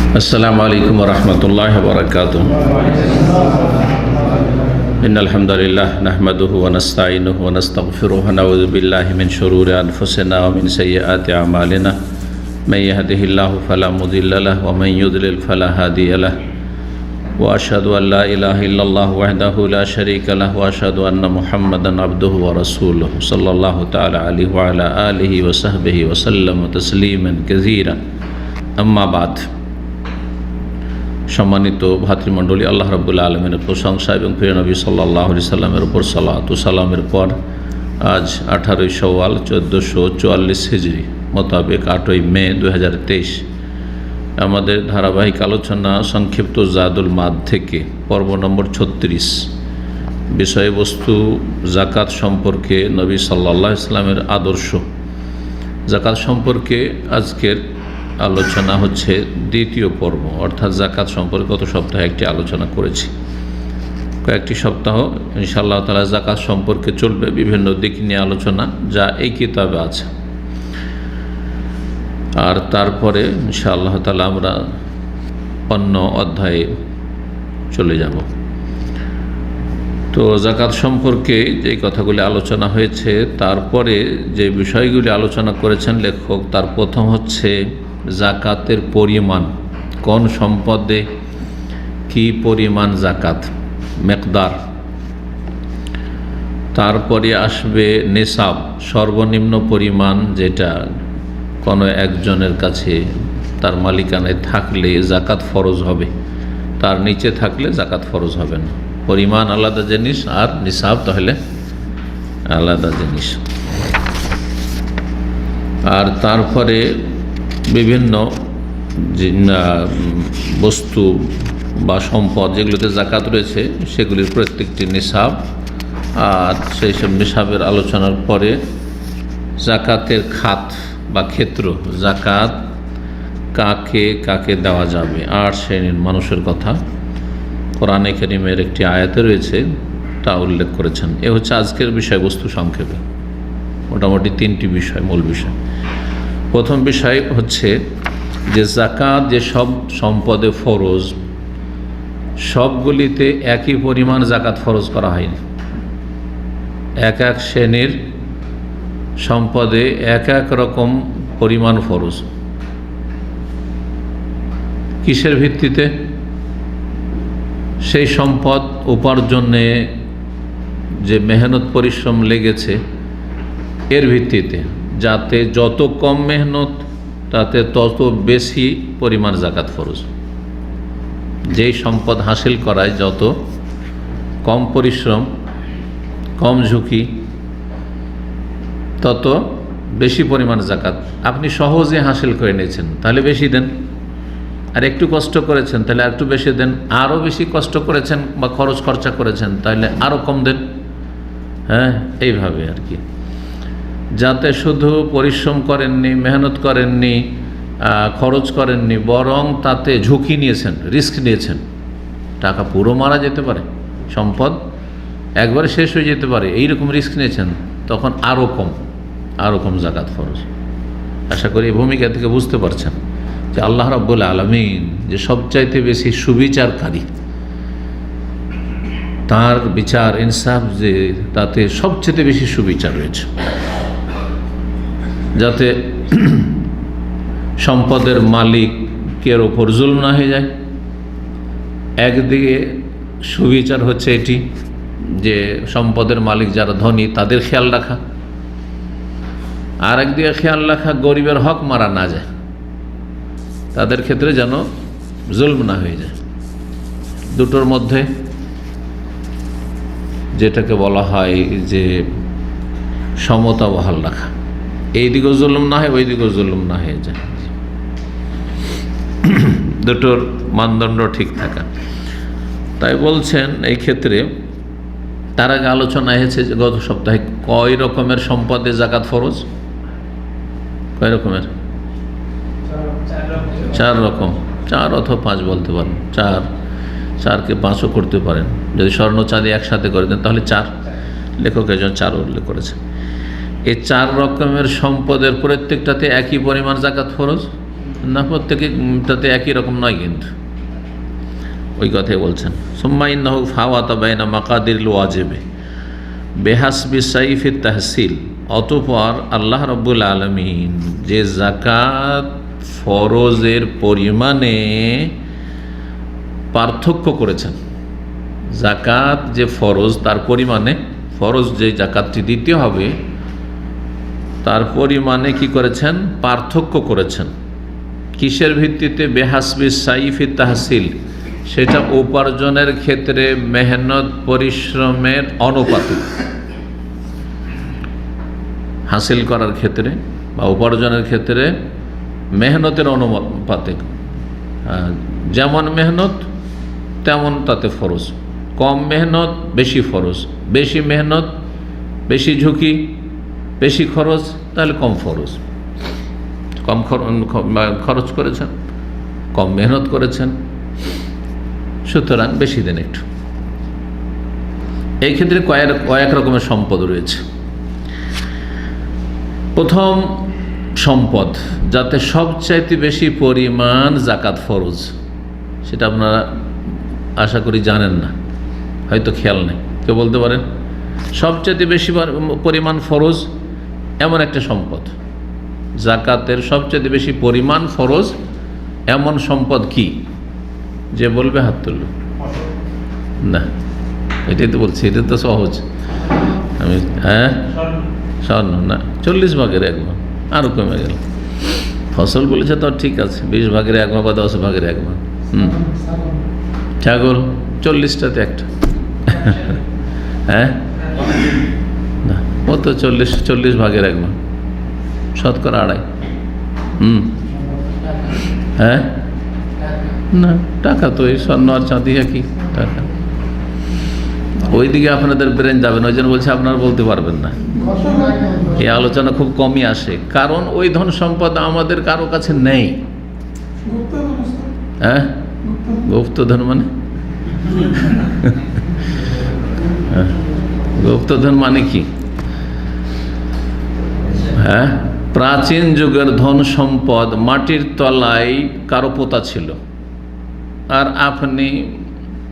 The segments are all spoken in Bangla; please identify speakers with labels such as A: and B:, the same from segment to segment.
A: अस्सलामु अलैकुम वरहमतुल्लाहि वबरकातुहू। इन्नल हम्दुलिल्लाह नहमदुहु व नस्तईनुहु व नस्तगफिरुहु व नऊज़ु बिल्लाहि मिन शुरूरि अनफुसिना व मिन सय्यिआति अमालिना मन यहदिहिल्लाहु फला मुदिल्ल लहु व मन युद्लिल फला हादिय लहु व अशहदु अन ला इलाहा इल्लल्लाहु वहदहु ला शरीका लहु व अशहदु अन्न मुहम्मदन अब्दुहु व रसूलुहु सल्लल्लाहु तआला अलैहि व अला आलिहि व सहबिहि व सल्लम तस्लीमान कसीरा। अम्मा बाद। সম্মানিত ভাতৃমণ্ডলী, আল্লাহ রাব্বুল আলামিনের প্রশংসা এবং প্রিয় নবী সাল্লাল্লাহু আলাইহি সাল্লামের উপর সালাত ও সালামের পর আজ 18 শাওয়াল 1444 হিজরি মোতাবেক 8 মে 2023 আমাদের ধারাবাহিক আলোচনা সংক্ষিপ্ত জাদুল মাদ থেকে পর্ব নম্বর 36, বিষয়বস্তু যাকাত সম্পর্কে নবী সাল্লাল্লাহু আলাইহি সাল্লামের আদর্শ। যাকাত সম্পর্কে আজকের আলোচনা হচ্ছে দ্বিতীয় পর্ব, অর্থাৎ যাকাত সম্পর্কে গত সপ্তাহে একটি আলোচনা করেছি। কয়েকটি সপ্তাহ ইনশাআল্লাহ তাআলা যাকাত সম্পর্কে চলবে, বিভিন্ন দিক নিয়ে আলোচনা যা এই কিতাবে আছে। আর তারপরে ইনশাআল্লাহ তাআলা আমরা অন্য অধ্যায়ে চলে যাব। তো যাকাত সম্পর্কে যে কথাগুলি আলোচনা হয়েছে, তারপরে যে বিষয়গুলি আলোচনা করেছেন লেখক, তার প্রথম হচ্ছে যাকাতের পরিমাণ, কোন সম্পদে কি পরিমাণ যাকাত, মেকদার। তারপরে আসবে নিসাব, সর্বনিম্ন পরিমাণ যেটা কোনো একজনের কাছে তার মালিকানায় থাকলে যাকাত ফরজ হবে, তার নিচে থাকলে যাকাত ফরজ হবে না। পরিমাণ আলাদা জিনিস আর নিসাব তাহলে আলাদা জিনিস। আর তারপরে বিভিন্ন বস্তু বা সম্পদ যেগুলোতে যাকাত রয়েছে সেগুলির প্রত্যেকটি নিসাব, আর সেই সব নিসাবের আলোচনার পরে যাকাতের খাত বা ক্ষেত্র, যাকাত কাকে কাকে দেওয়া যাবে, 8 শ্রেণীর মানুষের কথা কোরআনে কারীমের একটি আয়াতে রয়েছে, তা উল্লেখ করেছেন। এ হচ্ছে আজকের বিষয়বস্তু সংক্ষেপে। মোটামুটি 3টি বিষয়, মূল বিষয়। প্রথম বিষয় হচ্ছে যে যাকাত যে সব সম্পদে ফরজ, সবগুলিতে একই পরিমাণ যাকাত ফরজ করা হয়নি। এক এক শ্রেণীর সম্পদে এক এক রকম পরিমাণ ফরজ। কিসের ভিত্তিতে? সেই সম্পদ উপার্জনে যে মেহনত পরিশ্রম লেগেছে এর ভিত্তিতে, যাতে যত কম মেহনত তাতে তত বেশি পরিমাণ যাকাত ফরজ। যেই সম্পদ হাসিল করায় যত কম পরিশ্রম, কম ঝুঁকি, তত বেশি পরিমাণ যাকাত। আপনি সহজে হাসিল করে নিয়েছেন তাহলে বেশি দেন, আর একটু কষ্ট করেছেন তাহলে একটু বেশি দেন, আরও বেশি কষ্ট করেছেন বা খরচা করেছেন তাহলে আরও কম দেন। হ্যাঁ, এইভাবে আর কি, যাতে শুধু পরিশ্রম করেননি, মেহনত করেননি, খরচ করেননি, বরং তাতে ঝুঁকি নিয়েছেন, রিস্ক নিয়েছেন। টাকা পুরো মারা যেতে পারে, সম্পদ একবারে শেষ হয়ে যেতে পারে, এইরকম রিস্ক নিয়েছেন, তখন আরও কম যাকাত ফরজ। আশা করি এই ভূমিকা থেকে বুঝতে পারছেন যে আল্লাহ রাব্বুল আলামিন যে সবচাইতে বেশি সুবিচারকারী, তার বিচার ইনসাফ যে তাতে সবচেয়ে বেশি সুবিচার রয়েছে, যাতে সম্পদের মালিকের ওপর জুলম না হয়ে যায়। একদিকে সুবিচার হচ্ছে এটি যে সম্পদের মালিক যারা ধনী তাদের খেয়াল রাখা, আর একদিকে খেয়াল রাখা গরিবের হক মারা না যায়, তাদের ক্ষেত্রে যেন জুলম না হয়ে যায়। দুটোর মধ্যে যেটাকে বলা হয় যে সমতা বহাল রাখা, এই দিকেও জুলুম না হয়, ওই দিকেও জুলুম না হয়ে যায়, দুটোর মানদণ্ড ঠিক থাকা। তাই বলছেন এই ক্ষেত্রে, তার আগে আলোচনা হয়েছে যে গত সপ্তাহে কয় রকমের সম্পদে যাকাত ফরজ, কয় রকমের? 4 রকম, 4 অথবা 5 বলতে পারেন। 4কে 5ও করতে পারেন, যদি স্বর্ণ চাঁদি একসাথে করে দেন তাহলে 4। লেখক একজন 4 উল্লেখ করেছেন। এই 4 রকমের সম্পদের প্রত্যেকটাতে একই পরিমাণ যাকাত ফরজ, না, প্রত্যেকটাতে একই রকম নয়, কিন্তু ওই কথাই বলছেন। সুম্মা ইন্নাহু ফাওয়াতা বাইনা মাকাদিরিল ওয়াজিবে বেহাসবি সাইফি তাহসিল, অতঃপর আল্লাহ রাব্বুল আলামিন যে যাকাত ফরজের পরিমাণে পার্থক্য করেছেন, যাকাত যে ফরজ তার পরিমাণে, ফরজ যে যাকাতটি দিতে হবে তার পরিমাণে কি করেছেন, পার্থক্য করেছেন। কিসের ভিত্তিতে? বেহাসবি সাইফি তাহসিল, সেটা উপার্জনের ক্ষেত্রে মেহনত পরিশ্রমের অনুপাতিক। হাসিল করার ক্ষেত্রে বা উপার্জনের ক্ষেত্রে মেহনতের অনুপাতিক, যেমন মেহনত তেমন তাতে ফরজ। কম মেহনত বেশি ফরজ, বেশি মেহনত বেশি ঝুঁকি বেশি খরচ, তাহলে কম ফরজ। কম খরচ করেছেন, কম মেহনত করেছেন, সুতরাং বেশি দেন একটু। এই ক্ষেত্রে কয়েক রকমের সম্পদ রয়েছে। প্রথম সম্পদ, যাতে সবচাইতে বেশি পরিমাণ যাকাত ফরজ, সেটা আপনারা আশা করি জানেন না, হয়তো খেয়াল নেই। কেউ বলতে পারেন সবচাইতে বেশি পরিমাণ ফরজ এমন একটা সম্পদ, যাকাতের সবচাইতে বেশি পরিমাণ ফরজ এমন সম্পদ কি? যে বলবে হাত তুলল। না, এটাই তো বলছি, এটা তো সহজ। আমি স্বর্ণ না, 40 ভাগের 1 ভাগ, আরও কমে গেল। ফসল বলেছে তো ঠিক আছে, 20 ভাগের 1 ভাগ বা 10 ভাগের 1 ভাগ। ছাগল 40টাতে একটা। হ্যাঁ, না, ও তো 40 ভাগের 1 ভাগ, শতকরা 2.5। হ্যাঁ, না, টাকা তো এই স্বর্ণ আর চাঁদি একই টাকা। ওইদিকে আপনাদের ব্রেন যাবেন, ওই জন্য বলছে আপনারা বলতে পারবেন না। এই আলোচনা খুব কমই আসে, কারণ ওই ধন সম্পদ আমাদের কারো কাছে নেই। হ্যাঁ, গুপ্তধন মানে গুপ্তধন মানে কি? হ্যাঁ, প্রাচীন যুগের ধন সম্পদ মাটির তলায় কারো পোতা ছিল, আর আপনি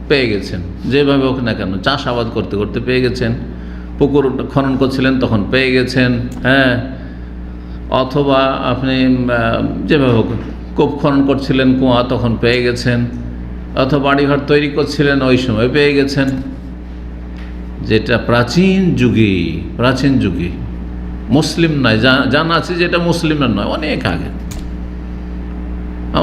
A: পেয়ে গেছেন, যেভাবে হোক না কেন, চাষাবাদ করতে করতে পেয়ে গেছেন, পুকুর খনন করছিলেন তখন পেয়ে গেছেন। হ্যাঁ, অথবা আপনি যেভাবে হোক কূপ খনন করছিলেন, কুয়া, তখন পেয়ে গেছেন, অথবা বাড়িঘর তৈরি করছিলেন, ওই সময় পেয়ে গেছেন। যেটা প্রাচীন যুগে মুসলিম নয়, জানা আছে যেটা মুসলিমের নয়, অনেক আগে,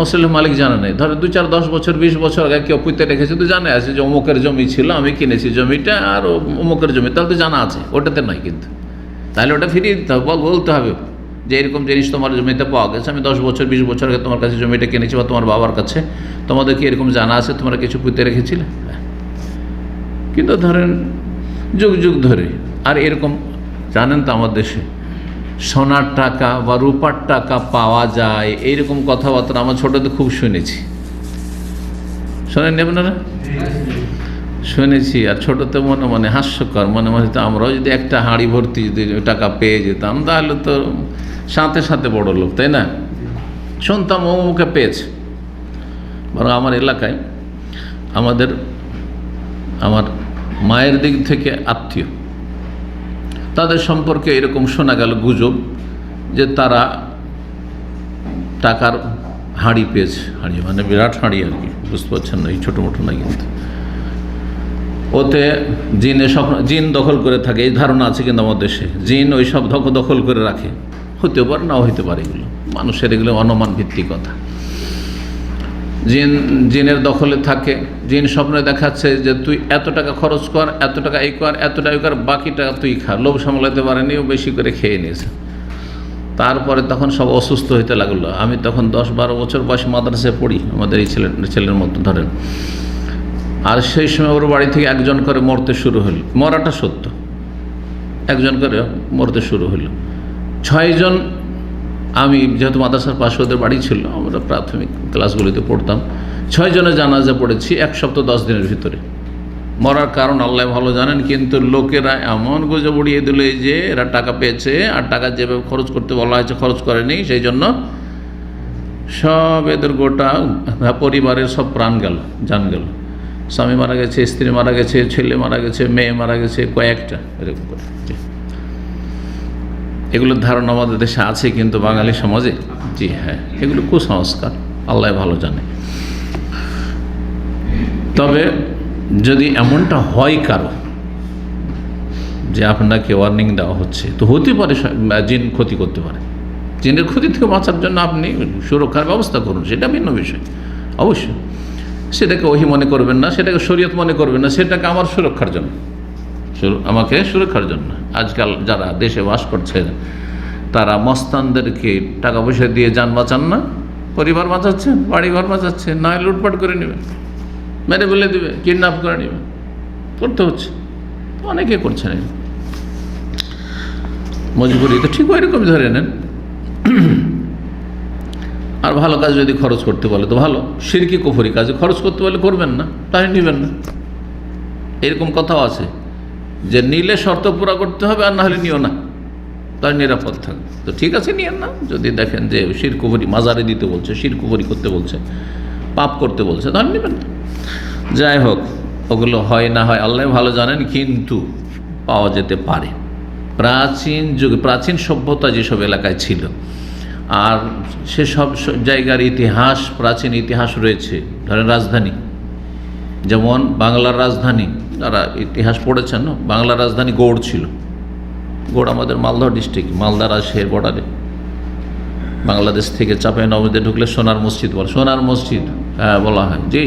A: মুসলিম মালিক জানা নেই। ধরো 2, 4, 10 বছর 20 বছর আগে কেউ পুঁতে রেখেছে, তো জানা আছে যে অমুকের জমি ছিল, আমি কিনেছি জমিটা, আর অমুকের জমি, তাহলে তো জানা আছে। ওটাতে নয় কিন্তু, তাহলে ওটা ফিরিয়ে দিতে হবে, বলতে হবে যে এরকম জিনিস তোমার জমিতে পাওয়া গেছে, আমি 10 বছর 20 বছর আগে তোমার কাছে জমিটা কিনেছি, বা তোমার বাবার কাছে, তোমাদের কি এরকম জানা আছে তোমরা কিছু পুঁতে রেখেছিলে? কিন্তু ধরেন যুগ যুগ ধরে, আর এরকম জানেন তো আমাদের দেশে সোনার টাকা বা রূপার টাকা পাওয়া যায়, এইরকম কথাবার্তা আমার ছোটতে খুব শুনেছি। শোনেননি আপনারা? শুনেছি। আর ছোটতে মনে মনে হাস্যকর, মনে মনে তো আমরাও যদি একটা হাঁড়ি ভর্তি যদি টাকা পেয়ে যেতাম, তাহলে তো সাথে সাথে বড় লোক, তাই না? শুনতাম ও মুখে পেয়েছে। বরং আমার এলাকায় আমার মায়ের দিক থেকে আত্মীয়, তাদের সম্পর্কে এরকম শোনা গেল গুজব যে তারা টাকার হাঁড়ি পেয়েছে। হাঁড়ি মানে বিরাট হাঁড়ি আর কি, বুঝতে পারছেন না, এই ছোটো মোটো না, কিন্তু ওতে জিন দখল করে থাকে, এই ধারণা আছে কিন্তু আমাদের দেশে। জিন ওই সব দখল করে রাখে, হতে পারে নাও হতে পারে, এগুলো মানুষের, এগুলো অনুমান ভিত্তিক কথা। জিনের দখলে থাকে। জিন স্বপ্নে দেখাচ্ছে যে তুই এত টাকা খরচ কর, এত টাকা এই কর, এত টাকা কর, বাকি টাকা তুই খা। লোভ সামলাতে পারেনি, ও বেশি করে খেয়ে নিয়েছে। তারপরে তখন সব অসুস্থ হইতে লাগলো। আমি তখন 10-12 বছর বয়স মাদ্রাসায় পড়ি, আমাদের এই ছেলের মতো ধরেন। আর সেই সময় ওর বাড়ি থেকে একজন করে মরতে শুরু হলো। মরাটা সত্য, একজন করে মরতে শুরু হলো। 6 জন, আমি যেহেতু মাদ্রাসার পাশে ওদের বাড়ি ছিল, আমরা প্রাথমিক ক্লাসগুলিতে পড়তাম, 6 জনের জানাজা পড়েছি 1 সপ্তাহ 10 দিনের ভিতরে। মরার কারণ আল্লাহ ভালো জানেন, কিন্তু লোকেরা এমন গুজব উড়িয়ে দিল যে এরা টাকা পেয়েছে, আর টাকা যেভাবে খরচ করতে বলা হয়েছে খরচ করেনি, সেই জন্য সব এদের গোটা পরিবারের সব প্রাণ গেল, জান গেল। স্বামী মারা গেছে, স্ত্রী মারা গেছে, ছেলে মারা গেছে, মেয়ে মারা গেছে, কয়েকটা এরকম করে। এগুলোর ধারণা আমাদের দেশে আছে কিন্তু বাঙালি সমাজে, জি হ্যাঁ, এগুলো কুসংস্কার, আল্লাহ ভালো জানে। তবে যদি এমনটা হয় কারো যে আপনাকে ওয়ার্নিং দেওয়া হচ্ছে, তো হতে পারে জিন ক্ষতি করতে পারে। জিনের ক্ষতি থেকে বাঁচার জন্য আপনি সুরক্ষার ব্যবস্থা করুন, সেটা ভিন্ন বিষয় অবশ্যই। সেটাকে ওহী মনে করবেন না, সেটাকে শরীয়ত মনে করবেন না, সেটাকে আমার সুরক্ষার জন্য, আমাকে সুরক্ষার জন্য। আজকাল যারা দেশে বাস করছে তারা মস্তানদেরকে টাকা পয়সা দিয়ে যান বাঁচান না, পরিবার বাঁচাচ্ছেন, বাড়িঘর বাঁচাচ্ছেন, নয় লুটপাট করে নেবে, মেরে ফেলে দেবে, কিডন্যাপ করে নেবে, করতে হচ্ছে, অনেকে করছে না, মজবুরি তো ঠিক ওইরকম ধরে নেন। আর ভালো কাজ যদি খরচ করতে বলে তো ভালো, শিরকি কুফরি কাজে খরচ করতে বলে করবেন না, তাই নেবেন না। এরকম কথাও আছে যে নিলে শর্ত পুরা করতে হবে, আর না হলে নিও না, তাই নিরাপদ থাকবে। তো ঠিক আছে, নিয়েন না। যদি দেখেন যে শির কুফরি মাজারে দিতে বলছে, শির কুফরি করতে বলছে, পাপ করতে বলছে, তাহলে নেবেন না। যাই হোক, ওগুলো হয় না হয় আল্লাহ ভালো জানেন, কিন্তু পাওয়া যেতে পারে। প্রাচীন যুগে, প্রাচীন সভ্যতা যেসব এলাকায় ছিল, আর সেসব জায়গার ইতিহাস, প্রাচীন ইতিহাস রয়েছে। ধরেন রাজধানী, যেমন বাংলার রাজধানী, যারা ইতিহাস পড়েছেন, বাংলার রাজধানী গৌড় ছিল। গৌড় আমাদের মালদহ ডিস্ট্রিক্ট, মালদা রাজশাহীর বর্ডারে। বাংলাদেশ থেকে চাঁপাই নবাবগঞ্জে ঢুকলে সোনার মসজিদ বলে, সোনার মসজিদ হ্যাঁ বলা হয়। জি,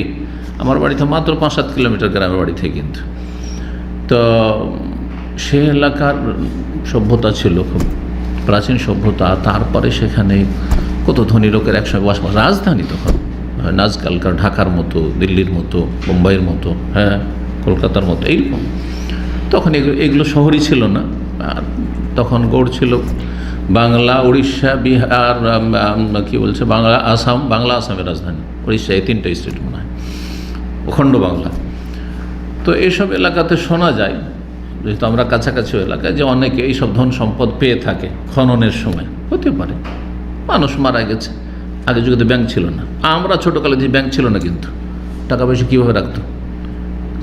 A: আমার বাড়ি তো মাত্র 5-7 কিলোমিটার গ্রামের বাড়ি থেকে। কিন্তু তো সে এলাকার সভ্যতা ছিল খুব প্রাচীন সভ্যতা। তারপরে সেখানে কত ধনী লোকের একসঙ্গে বসবাস, রাজধানী তখন আজকালকার ঢাকার মতো, দিল্লির মতো, মুম্বাইয়ের মতো, হ্যাঁ কলকাতার মতো এইরকম। তখন এগুলো শহরই ছিল না। আর তখন গৌড় ছিল বাংলা, উড়িষ্যা, বিহার, কি বলছে বাংলা, আসাম, বাংলা আসামের রাজধানী, উড়িষ্যা, এই 3টা স্টেট মনে হয়, অখণ্ড বাংলা। তো এইসব এলাকাতে শোনা যায়, যেহেতু আমরা কাছাকাছি এলাকায়, যে অনেকে এইসব ধন সম্পদ পেয়ে থাকে খননের সময়। হতে পারে মানুষ মারা গেছে, আগে যুগে তো ব্যাংক ছিল না, আমরা ছোটোকালে যে ব্যাংক ছিল না, কিন্তু টাকা পয়সা কীভাবে রাখতো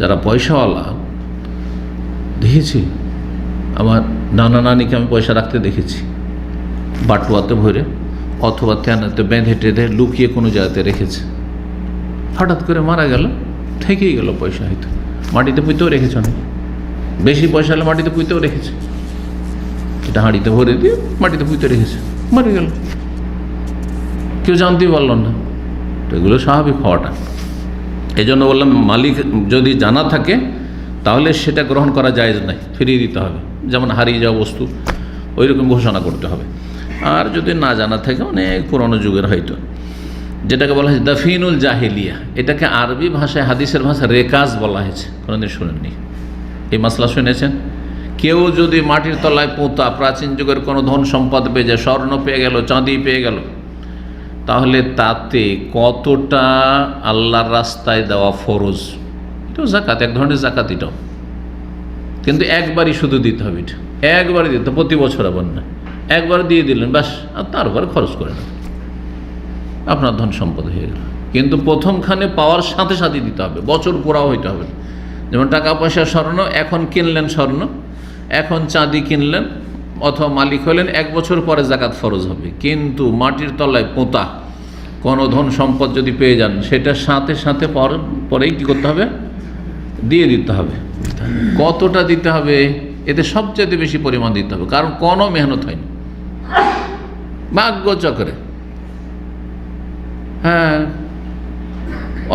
A: যারা পয়সাওয়ালা, দেখেছি আমার নানা নানিকে আমি পয়সা রাখতে দেখেছি, বাটুয়াতে ভরে অথবা তেনাতে বেঁধে টেঁধে লুকিয়ে কোনো জায়গাতে রেখেছে। হঠাৎ করে মারা গেল, থেকেই গেল পয়সা, হয়তো মাটিতে পুঁতেও রেখেছে, অনেক বেশি পয়সা হলে মাটিতে পুঁতেও রেখেছে, এটা হাঁড়িতে ভরে দিয়ে মাটিতে পুঁতে রেখেছে, মরে গেল, কেউ জানতেই পারল না। তো এগুলো স্বাভাবিক হওয়াটা। এই জন্য বললাম, মালিক যদি জানা থাকে তাহলে সেটা গ্রহণ করা জায়েজ নাই, ফিরিয়ে দিতে হবে। যেমন হারিয়ে যাওয়া বস্তু, ওই রকম ঘোষণা করতে হবে। আর যদি না জানা থাকে, অনেক পুরনো যুগের হয়তো, যেটাকে বলা হয়েছে দাফিনুল জাহিলিয়া, এটাকে আরবি ভাষায়, হাদিসের ভাষায় রেকাজ বলা হয়েছে। কোনোদিন শুনেননি এই মাসলা? শুনেছেন? কেউ যদি মাটির তলায় পোঁতা প্রাচীন যুগের কোনো ধন সম্পদ পেয়ে যায়, স্বর্ণ পেয়ে গেল, চাঁদি পেয়ে গেল, তাহলে তাতে কতটা আল্লাহর রাস্তায় দেওয়া ফরজ, এটাও জাকাত, এক ধরনের জাকাত এটাও। কিন্তু একবারই শুধু দিতে হবে, এটা একবারই দিতে, প্রতি বছর আবার না, একবার দিয়ে দিলেন ব্যাস, আর তারপরে খরচ করে না, আপনার ধন সম্পদ হয়ে গেল। কিন্তু প্রথমখানে পাওয়ার সাথে সাথে দিতে হবে, বছর পুরাও হইতে হবে। যেমন টাকা পয়সা, স্বর্ণ এখন কিনলেন, স্বর্ণ এখন চাঁদি কিনলেন, অথবা মালিক হলেন, 1 বছর পরে জাকাত ফরজ হবে। কিন্তু মাটির তলায় পোঁতা কোনো ধন সম্পদ যদি পেয়ে যান, সেটা সাথে সাথে পরেই কী করতে হবে? দিয়ে দিতে হবে। কতটা দিতে হবে? এতে সবচেয়ে বেশি পরিমাণ দিতে হবে, কারণ কোনো মেহনত হয়নি, ভাগ্য চক্রে। হ্যাঁ,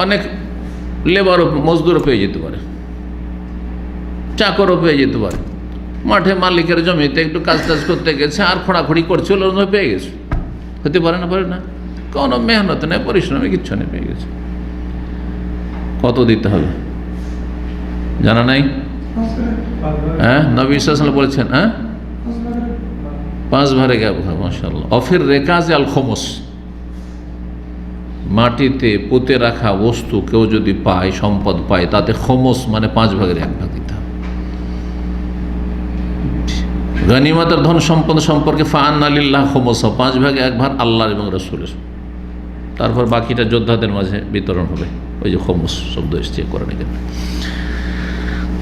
A: অনেক লেবারও, মজদুরও পেয়ে যেতে পারে, চাকরও পেয়ে যেতে পারে, মাঠে মালিকের জমিতে একটু কাজ টাজ করতে গেছে, আর খোঁড়াখুড়ি করছে, ওর পেয়ে গেছে, হতে পারে না? পারে না, কোনো মেহনত নেই, পরিশ্রমে কিচ্ছু নেই, পেয়ে গেছে। কত দিতে হবে জানা নাই? হ্যাঁ, নবী সাল্লাল্লাহু বলেছেন, হ্যাঁ 5 ভাগে এক ভাগ, মাশাআল্লাহ। অফির রেকাজে আল খমস, মাটিতে পুঁতে রাখা বস্তু কেউ যদি পায়, সম্পদ পায়, তাতে খমস মানে 5 ভাগের 1 ভাগ দিতে হবে। গনিমতের ধন সম্পদ সম্পর্কে ফাআন্না লিল্লাহ খমস, 5 ভাগে 1 ভাগ আল্লাহর এবং রাসূলের। তারপর বাকিটা যোদ্ধাদের মাঝে বিতরণ হবে। ওই যে খমস শব্দ এসছে কোরআনে কারিমে।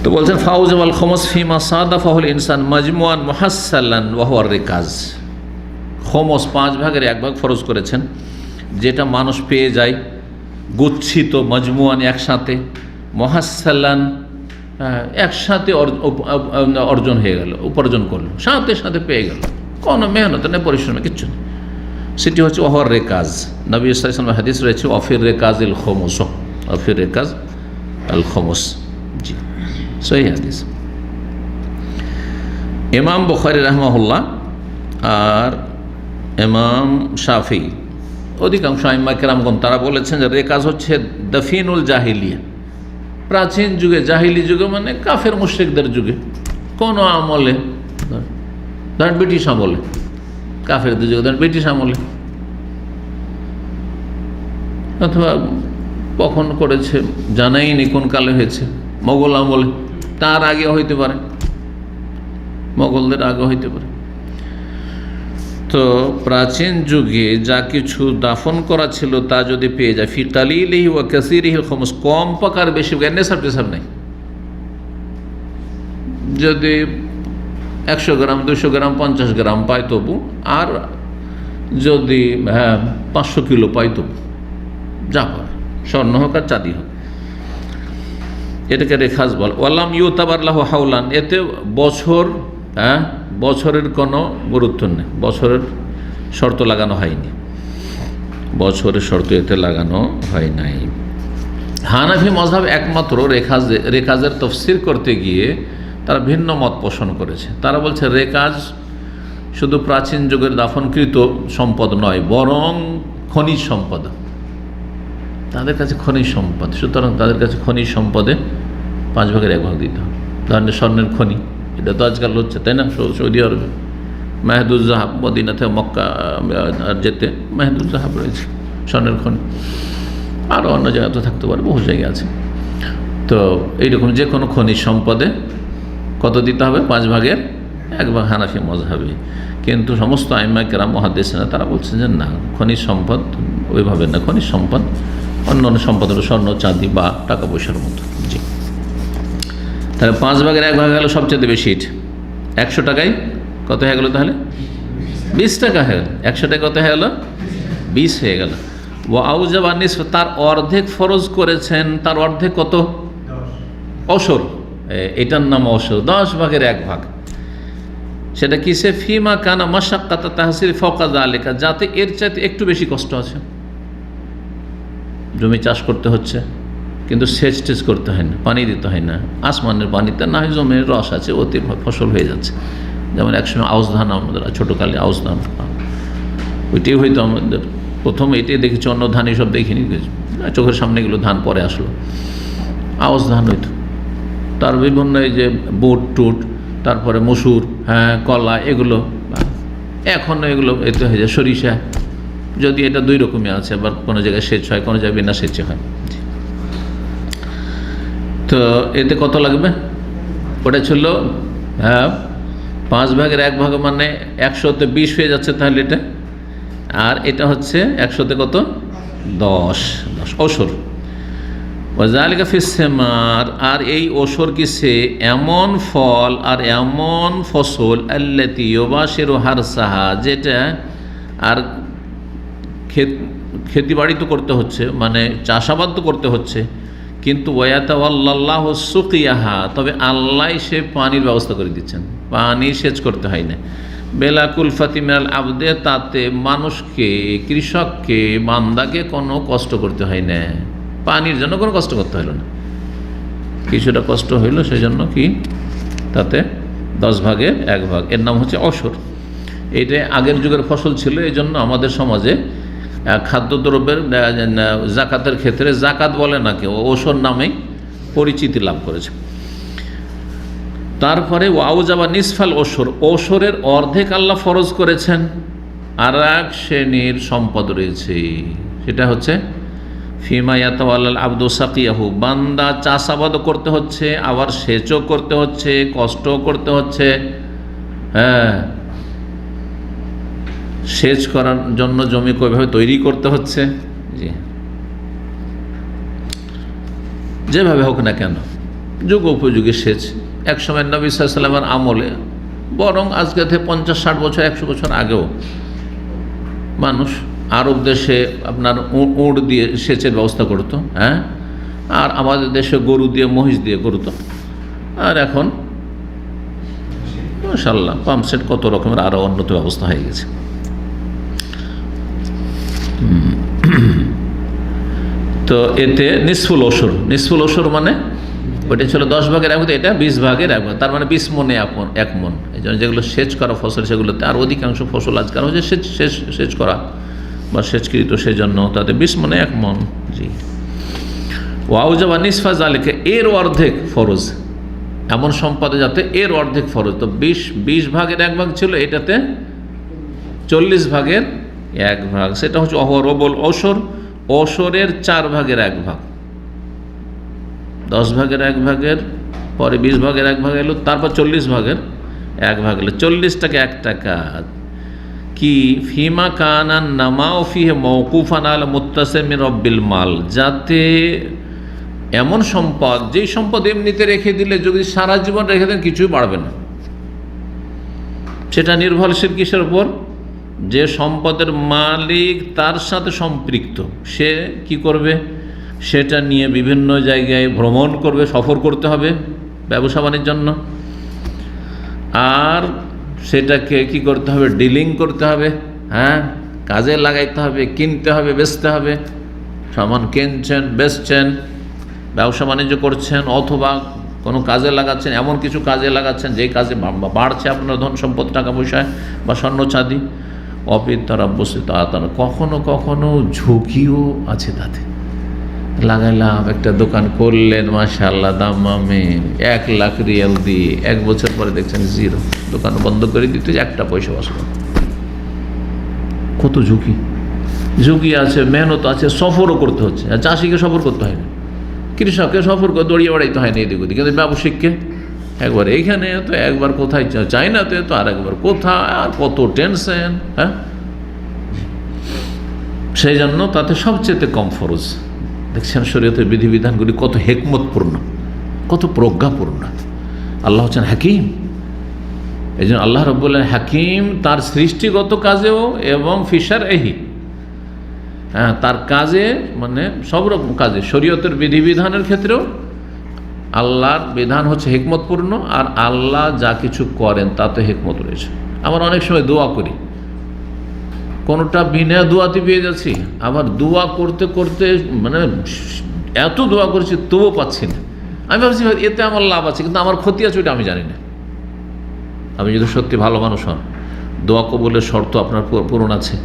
A: তো বলছেন ফাউজ ওয়াল খমস ফিমা সাদাফাহুল ইনসান মাজমুআন মুহাসসালান ওয়া হুয়া রিকাজ। খমস 5 ভাগের 1 ভাগ ফরজ করেছেন, যেটা মানুষ পেয়ে যায় গুচ্ছিত, মজমুআন একসাথে, মুহাসসালান একসাথে অর্জন হয়ে গেল, উপার্জন করলো, সাথে সাথে পেয়ে গেল, কোনো মেহনত নেই, পরিশ্রমে কিচ্ছু নেই। সেটি হচ্ছে ওহর রেকাজ। নবী সাল্লাল্লাহু আলাইহি ওয়াসাল্লাম হাদিস রয়েছে অফির রেকাজ ইল খমস, অফির রেকাজ আল খমস। জি, সহি হাদিস। ইমাম বুখারী রাহমাহুল্লাহ আর ইমাম শাফি, অধিকাংশ আইম্মা কেরামগণ তারা বলেছেন যে রেকাজ হচ্ছে দফিনুল জাহিলিয়া। প্রাচীন যুগে, জাহিলি যুগে মানে কাফের মুশরিকদের যুগে, কোনো আমলে, ধরেন ব্রিটিশ আমলে, কাফেরদের যুগে ধরেন ব্রিটিশ আমলে, অথবা কখন করেছে জানাই নেই, কোন কালে হয়েছে, মোগল আমলে, তার আগে হইতে পারে, মোগলদের আগে হইতে পারে। তো প্রাচীন যুগে যা কিছু দাফন করা ছিল তা যদি পেয়ে যায়, ফি কালিলিহি ওয়া কাসীরিহি খমস, কম পাকার বেশি নেশাব টেশাব নেই। যদি 100 গ্রাম 200 গ্রাম 50 গ্রাম পায় তবু, আর যদি 500 কিলো পায় তবু, যা পারে, স্বর্ণ হোক আর চাঁদি হোক, এটাকে রেখাজ বল। ওয়ালাম ইউতাবার লাহু হাওলান, এতে বছর, বছরের কোনো গুরুত্ব নেই, বছরের শর্ত লাগানো হয়নি, বছরের শর্ত এতে লাগানো হয় নাই। হানাফি মযহাব একমাত্র রেকাজের তফসির করতে গিয়ে তারা ভিন্ন মত পোষণ করেছে। তারা বলছে রেকাজ শুধু প্রাচীন যুগের দাফনকৃত সম্পদ নয়, বরং খনিজ সম্পদ, তাদের কাছে খনিজ সম্পদ, সুতরাং তাদের কাছে খনিজ সম্পদে 5 ভাগের 1 ভাগ দিতে হবে। ধরেন স্বর্ণের খনি, এটা তো আজকাল হচ্ছে, তাই না? সৌদি আরবে মেহেদুজ্জাহাব, মদিনা থেকে মক্কা যেতে মেহেদুজ্জাহাব রয়েছে, স্বর্ণের খনি, আরও অন্য জায়গা তো থাকতে পারে, বহু জায়গা আছে। তো এইরকম যে কোনো খনিজ সম্পদে কত দিতে হবে? 5 ভাগের 1 ভাগ হানাফি মযহাবে। কিন্তু সমস্ত আইম্মা কেরাম মুহাদ্দিসিন তারা বলছেন যে না, খনিজ সম্পদ ওইভাবে না, খনিজ সম্পদ অন্য অন্য সম্পদ হলো স্বর্ণ, চাঁদি বা টাকা পয়সার মতো। জি, তাহলে 5 ভাগের 1 ভাগ গেল সবচেয়ে বেশি। 100 টাকায় কত হয়ে গেল? তাহলে 20 টাকা হয়ে গেল। 100 টাকা কত হয়ে গেল? 20 হয়ে গেল। ওয়া আউজাবা নিসফ, তার অর্ধেক ফরজ করেছেন, তার অর্ধেক কত? 10 অশর, এটার নাম অশর, 10 ভাগের 1 ভাগ। সেটা কিসে? ফিমা কানা মাশাক্কাতা তাহসিল ফাওকা যালিকা, যাতে এর চাইতে একটু বেশি কষ্ট আছে। জমি চাষ করতে হচ্ছে কিন্তু সেচ টেচ করতে হয় না, পানি দিতে হয় না, আসমানের পানিতে না হয় জমির রস আছে, অতি ফসল হয়ে যাচ্ছে। যেমন একসময় আউশ ধান, আমাদের ছোটোকালে আউশ ধান, ওইটাই হয়তো আমাদের প্রথম এটাই দেখেছি, অন্য ধান এইসব দেখিনি, চোখের সামনে এগুলো ধান পরে আসলো, আউশ ধান হইতো। তার বিভিন্ন এই যে বুট টুট, তারপরে মসুর, কলা, এগুলো এখনও এগুলো এতে হয়ে যায়, সরিষা, যদি এটা 2 রকমই আছে, আবার কোনো জায়গায় সেচ হয়, কোনো জায়গায় বিনা সেচে হয়। তো এতে কত লাগবে? ওটা ছিল 5 ভাগের 1 ভাগ, মানে 100তে 20 হয়ে যাচ্ছে তাহলে এটা, আর এটা হচ্ছে 100তে কত? 10 অশর। ওয়াজালিকা ফিস সিমার, আর এই ওশর কিসে? এমন ফল আর এমন ফসল, আল্লাতী ইউবাশিরু হারসাহা, যেটা আর খেতিবাড়ি তো করতে হচ্ছে, মানে চাষাবাদ তো করতে হচ্ছে, কিন্তু ওয়াতাওয়াল্লাহু সুকিয়াহা, তবে আল্লাহ সে পানির ব্যবস্থা করে দিচ্ছেন, পানি সেচ করতে হয় না। বেলা কুলফাতি মিনাল আবদে, তাতে মানুষকে, কৃষককে, বান্দাকে কোনো কষ্ট করতে হয় না, পানির জন্য কোনো কষ্ট করতে হলো না। কিছুটা কষ্ট হইল, সেই জন্য কি তাতে 10 ভাগের 1 ভাগ, এর নাম হচ্ছে অশর। এটা আগের যুগের ফসল ছিল, এই জন্য আমাদের সমাজে খাদ্যদ্রব্যের জাকাতের ক্ষেত্রে জাকাত বলে না কেউ, ওশর নামেই পরিচিতি লাভ করেছে। তারপরে ওয়াউজাবা নিসফাল ওশর, ওশরের অর্ধেক আল্লাহ ফরজ করেছেন। আর এক শ্রেণীর সম্পদ রয়েছে, সেটা হচ্ছে ফিমা ইয়াতাওয়াল্লাল আবদু সাকিয়াহু, বান্দা চাষাবাদও করতে হচ্ছে, আবার সেচও করতে হচ্ছে, কষ্টও করতে হচ্ছে। সেচ করার জন্য জমি কীভাবে তৈরি করতে হচ্ছে, জি, যেভাবে হোক না কেন যুগ উপযোগী সেচ। এক সময় নবী সাল্লাল্লাহু আলাইহি ওয়াসাল্লামের আমলে, বরং আজকে থেকে 50-60 বছর 100 বছর আগেও মানুষ আরব দেশে আপনার উট দিয়ে সেচের ব্যবস্থা করতো, হ্যাঁ, আর আমাদের দেশে গরু দিয়ে মহিষ দিয়ে করতো। আর এখন মাশাআল্লাহ পাম্পসেট কত রকমের আরও উন্নত ব্যবস্থা হয়ে গেছে। তো এতে নিসফুল ওসর মানে ওইটা ছিল 10 ভাগের 1 ভাগ, এটা 20 ভাগের 1 ভাগ, তার মানে 20 মনে 1 মন। এই জন্য যেগুলো সেচ করা ফসল সেগুলোতে আর অধিকাংশ ফসল আজকাল হচ্ছে সেচ করা বা সেচকৃত, সেজন্য তাতে 20 মনে 1 মন। জি, ওয়াউজাবা নিসফা জালিকা, এর অর্ধেক ফরজ, এমন সম্পদে যাতে এর অর্ধেক ফরজ। তো 20 ভাগের 1 ভাগ ছিল, এটাতে 40 ভাগের 1 ভাগ, সেটা হচ্ছে অহরবল ওসরের 4 ভাগের 1 ভাগ। 10 ভাগের 1 ভাগের পরে 20 ভাগের 1 ভাগ এলো, তারপর 40 ভাগের 1 ভাগ এলো। 40 টাকা 1 টাকা কি ফিমা কানান নামাও ফিহে মওকুফান আলা মুত্তাসিম মিন রব্বিল মাল, যাতে এমন সম্পদ, যেই সম্পদ এমনিতে রেখে দিলে যদি সারা জীবন রেখে দেন কিছুই বাড়বে না, সেটা নির্ভরশীল কিসের উপর? যে সম্পদের মালিক তার সাথে সম্পৃক্ত, সে কি করবে? সেটা নিয়ে বিভিন্ন জায়গায় ভ্রমণ করবে, সফর করতে হবে ব্যবসা বাণিজ্যের জন্য, আর সেটাকে কি করতে হবে? ডিলিং করতে হবে, হ্যাঁ, কাজে লাগাইতে হবে, কিনতে হবে, বেচতে হবে। সামান কিনছেন, বেচছেন, ব্যবসা বাণিজ্য করছেন, অথবা কোনো কাজে লাগাচ্ছেন, এমন কিছু কাজে লাগাচ্ছেন যেই কাজে বাড়ছে আপনার ধন সম্পদ, টাকা পয়সায় বা স্বর্ণ চাঁদি। অপিতারাব্যসিত আতানা, কখনো কখনো ঝুঁকিও আছে তাতে। লাগাইলাম, একটা দোকান করলেন, মাশাআল্লাহ দামামে 1 লাখ রিয়াল দিয়ে, 1 বছর পরে দেখছেন জিরো, দোকান বন্ধ করে দিতে 1টা পয়সা বসলো। কত ঝুঁকি আছে, মেহনত আছে, সফরও করতে হচ্ছে। আর চাষিকে সফর করতে হয় না, কৃষককে সফর করে দড়িয়ে বেড়াইতে হয় না এদিক ওদিক, কিন্তু ব্যবসায়িককে একবার এইখানে তো একবার কোথায়, চাইনাতে তো আর একবার কোথায়, আর কত টেনশন। হ্যাঁ, সেই জন্য তাতে সবচেয়ে কম ফরজ। দেখছেন শরীয়তের বিধিবিধানগুলি কত হিকমতপূর্ণ, কত প্রজ্ঞাপূর্ণ। আল্লাহ হচ্ছেন হাকিম। এই জন্য আল্লাহ রাব্বুল আলামিন হাকিম তার সৃষ্টিগত কাজেও এবং ফিশার এহি, হ্যাঁ, তার কাজে মানে সব রকম কাজে, শরীয়তের বিধিবিধানের ক্ষেত্রেও আল্লাহর বিধান হচ্ছে হিকমতপূর্ণ, আর আল্লাহ যা কিছু করেন তাতে হিকমত রয়েছে। আমরা অনেক সময় দোয়া করি, কোনোটা বিনা দোয়াতে পেয়ে যাচ্ছি, আবার দোয়া করতে করতে মানে এত দোয়া করছি তবুও পাচ্ছি না। আমি ভাবছি এতে আমার লাভ আছে, কিন্তু আমার ক্ষতি আছে ওইটা আমি জানি না। আপনি যদি সত্যি ভালো মানুষ হন, দোয়া কবুলের শর্ত আপনার পূরণ আছে,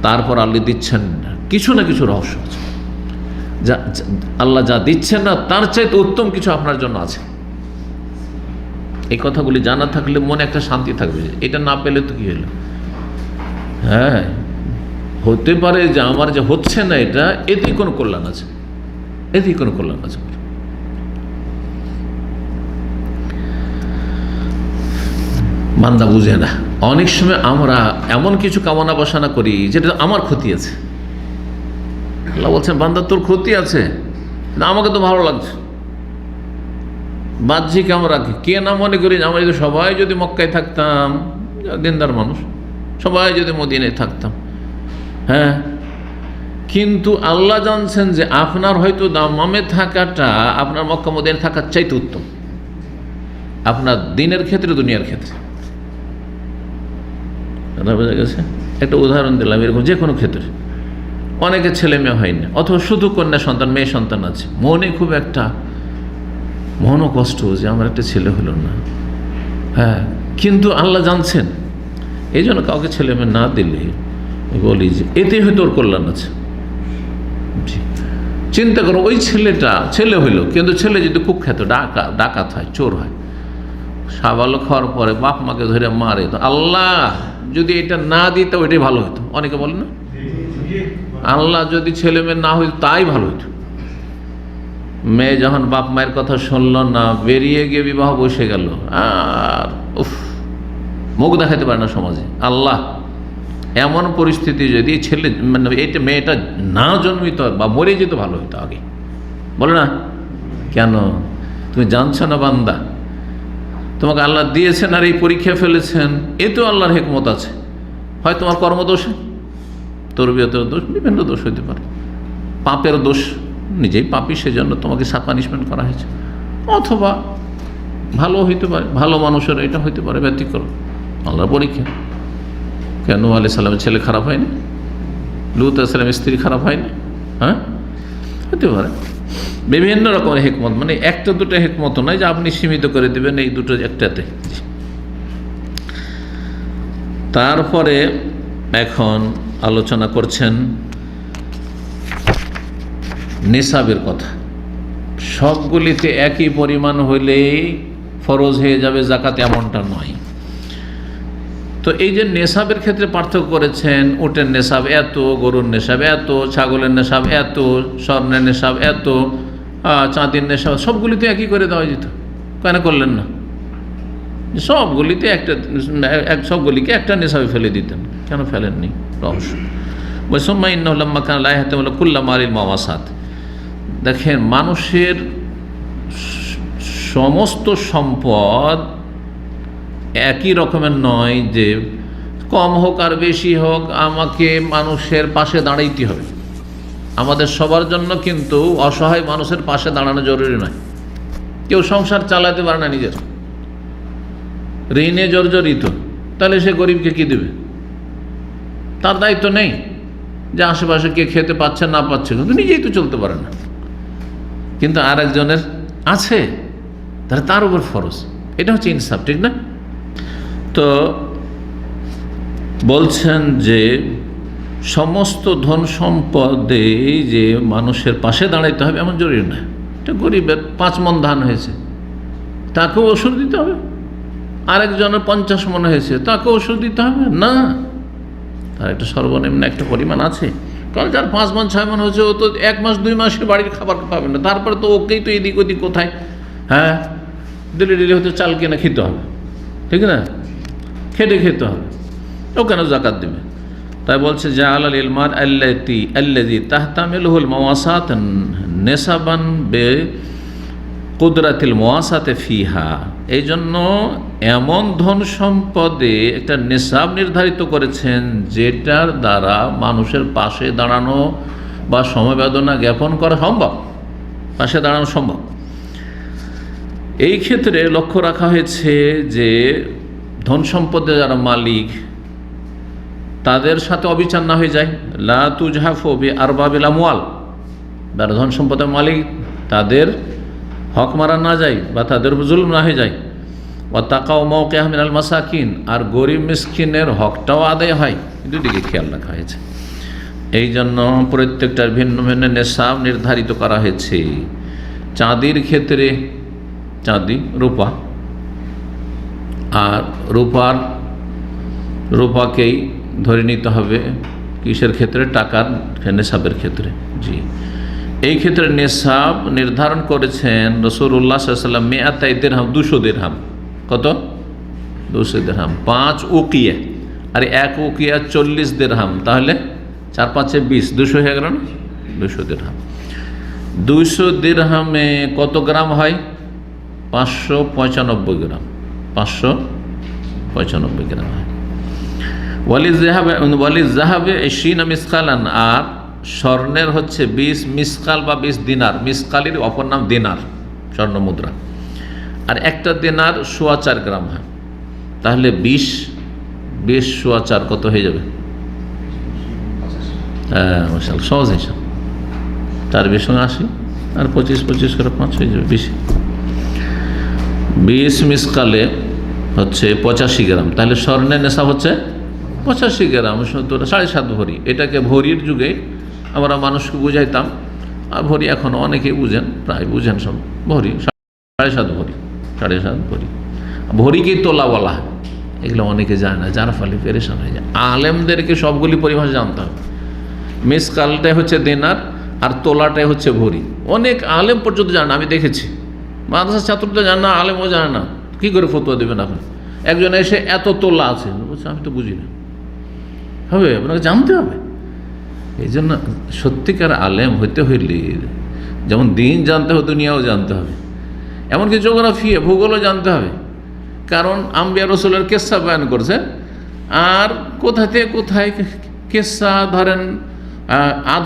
A: তারপর আল্লাহ দিচ্ছেন না, কিছু না কিছু রহস্য আছে। যা আল্লাহ যা দিচ্ছেন না তার চাইতে উত্তম কিছু আপনার জন্য আছে। এই কথাগুলি জানা থাকলে মনে একটা শান্তি থাকবে। এটা না পেলে তো কি হলো? হ্যাঁ, হতে পারে যে আমার যে হচ্ছে না এটা, এতেই কোনো কল্যাণ আছে, এতেই কোনো কল্যাণ আছে। বান্দা বুঝে না। অনেক সময় আমরা এমন কিছু কামনা বাসনা করি যেটা আমার ক্ষতি আছে। আল্লাহ বলছেন, বান্দা তোর ক্ষতি আছে, না আমাকে তো ভালো লাগছে। বাহ্যিক আমরা কে না মনে করি, আমরা যদি সবাই যদি মক্কায় থাকতাম, দিনদার মানুষ, সবাই যদি মদিনায় থাকতাম, হ্যাঁ, কিন্তু আল্লাহ জানছেন যে আপনার হয়তো দাম্মামে থাকাটা আপনার মক্কা মদিনায় থাকার চাইতে উত্তম, আপনার দিনের ক্ষেত্রে, দুনিয়ার ক্ষেত্রে। বোঝা গেছে? একটা উদাহরণ দিলাম, এরকম যে কোনো ক্ষেত্রে। অনেকে ছেলে মেয়ে হয় না, অথবা শুধু কন্যা সন্তান, মেয়ে সন্তান আছে, মনে খুব একটা মনোকষ্ট যে আমার একটা ছেলে হলো না, হ্যাঁ, কিন্তু আল্লাহ জানছেন। এই জন্য কাউকে ছেলে মেয়ে না দিলে বলি যে এতে হয়তো ওর কল্যাণ আছে। চিন্তা করো, ওই ছেলেটা ছেলে হইল, কিন্তু ছেলে যদি কুখ্যাত ডাকাত হয়, চোর হয়, সাবালক হওয়ার পরে বাপ মাকে ধরে মারে, তো আল্লাহ যদি এটা না দিত ওইটাই ভালো হতো। অনেকে বলে না, আল্লাহ যদি ছেলে মেয়ে না হইতো তাই ভালো হইতো। মেয়ে যখন বাপ মায়ের কথা শুনল না, বেরিয়ে গিয়ে বিবাহ বসে গেল, আর উফ, মুখ দেখাতে পারে না সমাজে। আল্লাহ এমন পরিস্থিতি যদি ছেলে মানে এইটা মেয়েটা না জন্মিত বা মরে যেত ভালো হতো আগে, বলে না কেন? তুমি জানছো না বান্দা, তোমাকে আল্লাহ দিয়েছেন আর এই পরীক্ষা ফেলেছেন, এতেও আল্লাহর হিকমত আছে। হয় তোমার কর্মদোষে, তরবিয়তের দোষ, বিভিন্ন দোষ হইতে পারে, পাপের দোষ, নিজেই পাপী সেজন্য তোমাকে পানিশমেন্ট করা হয়েছে, অথবা ভালো হইতে পারে, ভালো মানুষের এটা হইতে পারে ব্যতিক্রম, আল্লাহর পরীক্ষা। কেন নূহ আলাইহিস সালামের ছেলে খারাপ হয়নি? লূত আলাইহিস সালামের স্ত্রী খারাপ হয়নি? হ্যাঁ, হতে পারে। বিভিন্ন রকমের হিকমত, মানে একটা দুটো হিকমত নয় যে আপনি সীমিত করে দেবেন এই দুটো একটাতে। তারপরে এখন আলোচনা করছেন নিসাবের কথা। সবগুলিতে একই পরিমাণ হইলেই ফরজ হয়ে যাবে জাকাত, এমনটা নয়। তো এই যে নেশাবের ক্ষেত্রে পার্থক্য করেছেন, উটের নেশাব এত, গরুর নেশাব এত, ছাগলের নেশাব এত, স্বর্ণের নেশাব এত, চাঁদির নেশাব, সবগুলিতে একই করে দেওয়া যেত, কেন করলেন না? সবগুলিতে একটা, সবগুলিকে একটা নেশাবে ফেলে দিতেন, কেন ফেলেননি? রহস্য। মাওয়াসাত, দেখেন মানুষের সমস্ত সম্পদ একই রকমের নয়, যে কম হোক আর বেশি হোক আমাকে মানুষের পাশে দাঁড়াইতে হবে। আমাদের সবার জন্য কিন্তু অসহায় মানুষের পাশে দাঁড়ানো জরুরি নয়। কেউ সংসার চালাতে পারে না, নিজের ঋণে জর্জরিত, তাহলে সে গরিবকে কি দেবে? তার দায়িত্ব নেই যে আশেপাশে কে খেতে পাচ্ছে না পাচ্ছে, কিন্তু নিজেই তো চলতে পারে না, কিন্তু আর একজনের আছে, তাহলে তার উপর ফরজ। এটা হচ্ছে ইনসাফ, ঠিক না? তো বলছেন যে সমস্ত ধন সম্পদে যে মানুষের পাশে দাঁড়াইতে হবে এমন জরুরি না। এটা গরিবের 5 মণ ধান হয়েছে, তাকেও ওষুধ দিতে হবে, আরেকজনের 50 মণ হয়েছে, তাকেও ওষুধ দিতে হবে না। তার একটা সর্বনিম্ন একটা পরিমাণ আছে, কারণ যার 5 মণ 6 মণ হয়েছে ও তো 1 মাস 2 মাসের বাড়ির খাবার পাবে না, তারপরে তো ওকেই তো এদিক ওদিক কোথায়, হ্যাঁ, ডেলি হয়তো চাল কিনে খেতে হবে, ঠিক না? খেটে খেতে হবে, ও কেন জাকাত দেবে? তাই বলছে জাআল আল ইলমার আল্লাযী তাহতামিলুল মাওয়াসাত নিসাবান বে কুদরাতিল মুওয়াসাতে ফিহা। এই জন্য এমন ধন সম্পদে একটা নিসাব নির্ধারিত করেছেন যেটার দ্বারা মানুষের পাশে দাঁড়ানো বা সমবেদনা জ্ঞাপন করা সম্ভব, পাশে দাঁড়ানো সম্ভব। এই ক্ষেত্রে লক্ষ্য রাখা হয়েছে যে ধন সম্পদে যারা মালিক তাদের সাথে অবিচার না হয়ে যায়। লা তুজহাফু বিআরবাবিল আমওয়াল, যারা ধন সম্পদের মালিক তাদের হক মারা না যায় বা তাদের জুলুম না হয়ে যায়। ওয়া তাকাউ মাওকিআহা মিনাল মাসাকিন, আর গরিব মিসকিনের হকটাও আদায় হয়, দুদিকে খেয়াল রাখা হয়েছে। এই জন্য প্রত্যেকটার ভিন্ন ভিন্ন নেশাব নির্ধারিত করা হয়েছে। চাঁদির ক্ষেত্রে চাঁদি, রূপা, আর রূপাকেই ধরে নিতে হবে কিসের ক্ষেত্রে? টাকার নেশাবের ক্ষেত্রে। জি, এই ক্ষেত্রে নেশাব নির্ধারণ করেছেন রাসূলুল্লাহ সাল্লাল্লাহু আলাইহি ওয়াসাল্লাম 200 দিরহাম, 200 দিরহাম। কত? 200 দিরহাম। 5 উকিয়া, আর 1 উকিয়া 40 দিরহাম, তাহলে 4 5 20, 200 হয়ে গেল না? 200 দিরহাম। 200 দিরহামে কত গ্রাম হয়? 595 গ্রাম। 595 গ্রাম হয়। ওয়ালিজ জাহাবে 20 মিসকালান, আর স্বর্ণের হচ্ছে 20 মিসকাল বা 20 দিনার। মিসকালের অপর নাম দিনার, স্বর্ণ মুদ্রা। আর একটা দিনার 4.25 গ্রাম হয়, তাহলে 20 4.25 কত হয়ে যাবে? হ্যাঁ, মশাল সহজ হিসাব। তার 20 80, আর 25 করে 5 হয়ে যাবে 20। 20 মিসকালে হচ্ছে 85 গ্রাম, তাহলে স্বর্ণের নেশাব হচ্ছে 85 গ্রাম, 7.5 ভরি। এটাকে ভরির যুগে আমরা মানুষকে বুঝাইতাম, আর ভরি এখন অনেকেই বুঝেন, প্রায় বুঝেন সব। ভরি 7.5 ভরি, 7.5 ভরি। ভরিকেই তোলা বলা হয়, এগুলো অনেকে জানে না, যার ফলে পেরেশান হয়ে যায়। আলেমদেরকে সবগুলি পরিভাষা জানতে হবে। মিসকালটাই হচ্ছে দেনার, আর তোলাটাই হচ্ছে ভরি। অনেক আলেম পর্যন্ত জানে না, আমি দেখেছি। মাদ্রাসার ছাত্রটা জানে না, আলেমও জানে না, কী করে ফতোয়া দেবেন আপনি? একজন এসে এত তোলা আছে, বলছে আমি তো বুঝি না, হবে, আপনাকে জানতে হবে। এই জন্য সত্যিকার আলেম হইতে হইলে যেমন দিন জানতে হবে, দুনিয়াও জানতে হবে, এমনকি জিওগ্রাফি ভূগোলও জানতে হবে। কারণ আম্বিয়া রসুলের কেসা বয়ান করছে, আর কোথা থেকে কোথায় কেসা ধরেন আদ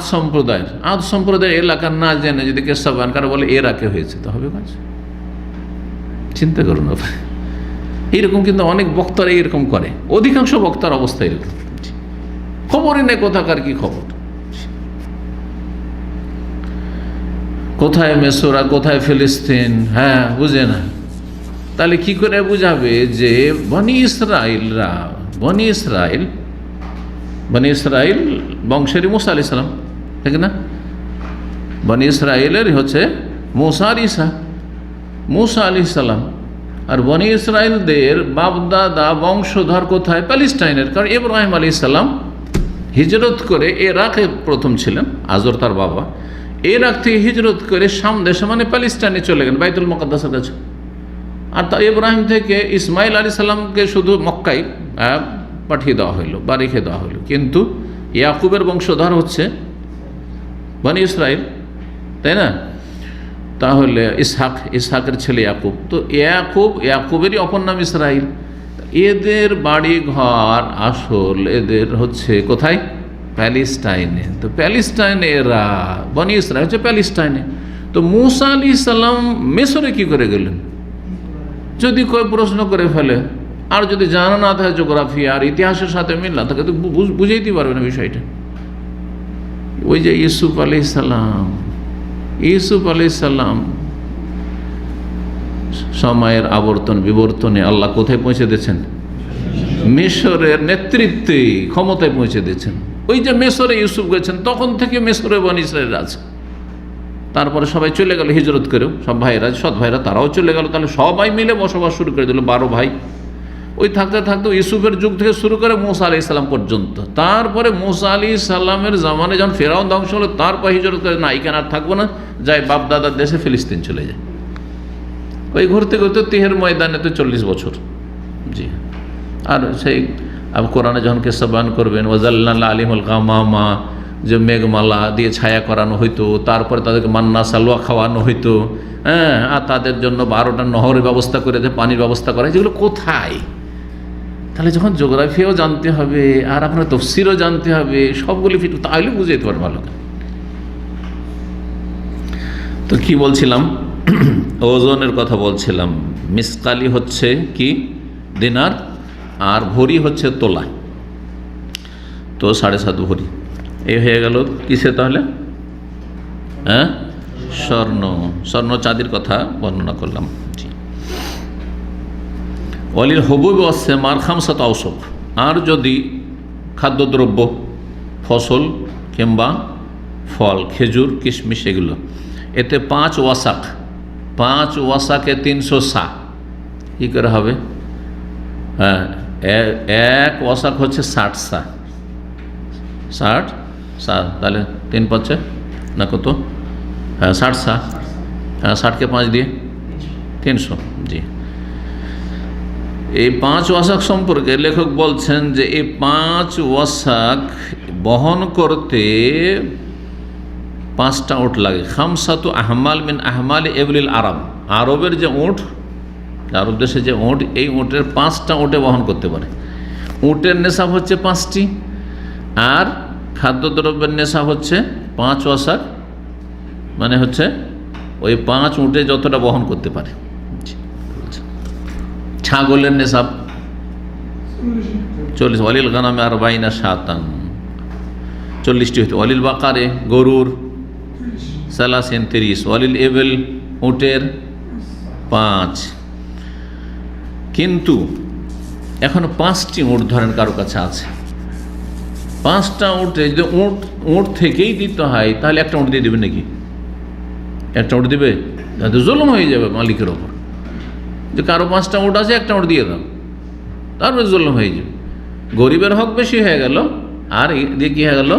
A: সম্প্রদায়ের এলাকার না জেনে যদি কেসা বয়ান কারো বলে এরাকে হয়েছে, তো হবে কাজ। চিন্তা করুন এইরকম, কিন্তু অনেক বক্তারা এইরকম করে, অধিকাংশ বক্তার অবস্থা এরকম, খবরই নেই কোথাকার কি খবর, কোথায় মেসোরা কোথায় ফিলিস্তিন, হ্যাঁ বুঝে না। তাহলে কি করে বুঝাবে যে বনি ইসরাইল বংশেরই মুসা আলাইহিস সালাম, ঠিক না? বনি ইসরাইলের হচ্ছে মুসা আলাইহিস সালাম, আর বনি ইসরাইলদের বাপদাদা বংশধর কোথায়? প্যালেস্টাইনের। কারণ ইব্রাহিম আলাইহিস সালাম হিজরত করে ইরাকে প্রথম ছিলেন, আজর তার বাবা, ইরাক থেকে হিজরত করে শাম দেশে মানে প্যালেস্টাইনে চলে গেলেন, বাইতুল মুকাদ্দাসের কাছে। আর তা ইব্রাহিম থেকে ইসমাইল আলাইহিস সালামকে শুধু মক্কায় পাঠিয়ে দেওয়া হইলো বা রেখে দেওয়া হইলো, কিন্তু ইয়াকুবের বংশধর হচ্ছে বনি ইসরাইল, তাই না? তাহলে ইসহাকের ছেলে ইয়াকুব, তো ইয়াকুবেরই অপর নাম ইসরাইল। এদের বাড়ি ঘর আসল এদের হচ্ছে কোথায়? প্যালেস্টাইনে। তো প্যালেস্টাইনে এরা, বনি ইসরাইল হচ্ছে প্যালেস্টাইনে। তো মুসা আলাইহিস সালাম মিশরে কি করে গেলেন? যদি কেউ প্রশ্ন করে ফেলে, আর যদি জানা না থাকে জিওগ্রাফি আর ইতিহাসের সাথে মিল না থাকে, তো বুঝাইতে পারবে না বিষয়টা। ওই যে ইউসুফ আলাইহিস সালাম সময়ের আবর্তন বিবর্তনে আল্লাহ কোথায় পৌঁছে দিয়েছেন? মিশরের নেতৃত্বে ক্ষমতায় পৌঁছে দিয়েছেন। ওই যে মিশরে ইউসুফ গেছেন, তখন থেকে মিশরে বনি ইসরাইল আছে। তারপরে সবাই চলে গেল হিজরত করেও, সব ভাইরা, সৎ ভাইরা, তারাও চলে গেল। তাহলে সবাই মিলে বসবাস শুরু করে দিল, 12 ভাই। ওই থাকতে থাকতে ইউসুফের যুগ থেকে শুরু করে মুসা আলাইহিস সালাম পর্যন্ত। তারপরে মুসা আলাইহিস সালামের জামানে যখন ফেরাউন ধ্বংস হলো, তারপর হিজরত করে, না এখানে আর থাকবো না, যাই বাপ দাদার দেশে ফিলিস্তিন চলে যায়। ওই ঘুরতে ঘুরতে তিহের ময়দানে তো 40 বছর। জি, আর সেই কোরআনে যখন কেসা বয়ান করবেন, ওয়াজাল্লাল্লাহু আলাইহিমুল গামামা, যে মেঘমালা দিয়ে ছায়া করানো হইতো, তারপরে তাদেরকে মান্না সালোয়া খাওয়ানো হইতো, হ্যাঁ, আর তাদের জন্য 12টা নহরের ব্যবস্থা করে, পানির ব্যবস্থা করা, যেগুলো কোথায়? তাহলে যখন জিওগ্রাফিও জানতে হবে আর আপনার তাফসীরও জানতে হবে, সবগুলি ফিট, তাহলে বুঝে যেতে পারবে ভালো। তো কি বলছিলাম? ওজনের কথা বলছিলাম। মিসকালি হচ্ছে কি? দিনার, আর ভরি হচ্ছে তোলা। তো 7.5 ভরি এই হয়ে গেল কিসে তাহলে? হ্যাঁ, স্বর্ণ চাঁদির কথা বর্ণনা করলাম। জি। ওয়ালিল হুবুব ওয়াস সিমার 5 আওসক, আর যদি খাদ্যদ্রব্য, ফসল কিংবা ফল, খেজুর, কিশমিশ, এগুলো, এতে 5 ওয়াসাক, 5 ওয়াসাকে 300 সা, কী করে হবে? হ্যাঁ, 1 ওয়াসাক হচ্ছে 60 সা, 60 সা, তাহলে 3 5 না কত? হ্যাঁ 60 সা, হ্যাঁ 60কে 5 দিয়ে 300। জি, এই 5 ওয়াসাক সম্পর্কে লেখক বলছেন যে এই 5 ওয়াসাক বহন করতে 5টা উট লাগে। 5 আহমাল মিন আহমাল এবলিল আরব, আরবের যে উট, আরব দেশে যে উট, এই উটের 5টা উটে বহন করতে পারে। উটের নেশাব হচ্ছে 5টি, আর খাদ্যদ্রব্যের নেশাব হচ্ছে 5 ওয়াসাক, মানে হচ্ছে ওই 5 উটে যতটা বহন করতে পারে। ছাগলের নেশাব 40, ওয়ালিল গানামে 40 শাতান, 40টি হইতে। ওয়ালিল বাকারে, গরুর 30, ওয়ালিল এবেল, উটের 5। কিন্তু এখনো 5টি উট ধরেন কারো কাছে আছে, 5টা উটে যদি উট থেকেই দিতে হয়, তাহলে একটা উট দিয়ে দেবে নাকি? একটা উট দিবে? তাহলে জুলুম হয়ে যাবে মালিকের ওপর, যে কারো 5টা উট আছে, একটা উট দিয়ে দাও, তারপরে জুলুম হয়ে যাবে। গরিবের হক বেশি হয়ে গেল, আর দিয়ে কী হয়ে গেল?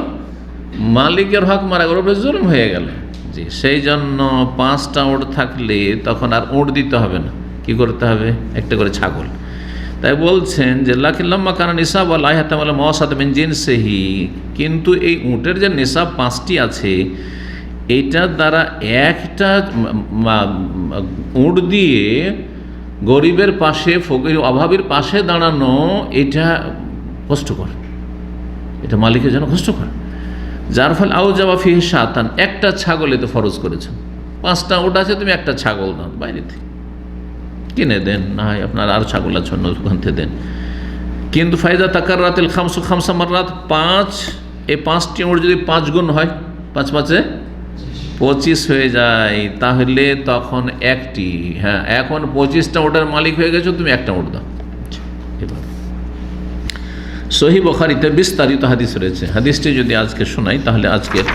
A: মালিকের হক মারা গেল, জুলুম হয়ে গেল। জি, সেই জন্য 5টা উট থাকলে তখন আর উট দিতে হবে না, কি করতে হবে? একটা করে ছাগল। তাই বলছেন যে লাকিল্লাম্মা কানা নিসাব আল্লাহ হাতামাল মওয়াসাত মিন জিনসিহি, কিন্তু এই উটের যে নিসাব 5টি আছে, এইটার দ্বারা একটা উট দিয়ে গরিবের পাশে, ফকির অভাবীর পাশে দাঁড়ানো এটা কষ্টকর, এটা মালিকের জন্য কষ্টকর। যার ফলে আউজাবা ফিহি শাতান, একটা ছাগল এতে ফরজ করেছেন। 5টা উট আছে, তুমি একটা ছাগল দাও বাইরে থেকে কিনে দেন, না হয় আপনার আর ছাগল আছে অন্য দোকান থেকে দেন। কিন্তু ফায়দা তাকার রাতিল খামসু খামসা মাররাত, 5, এই 5টি উট যদি 5 গুণ হয়, 5 5 25 হয়ে যায়, তাহলে তখন একটি, হ্যাঁ এখন 25টা উটের মালিক হয়ে গেছো, তুমি একটা উট দাও। এবার সহিহ বুখারীতে বিস্তারিত হাদিস রয়েছে। হাদিসটি যদি আজকে শোনাই তাহলে আজকের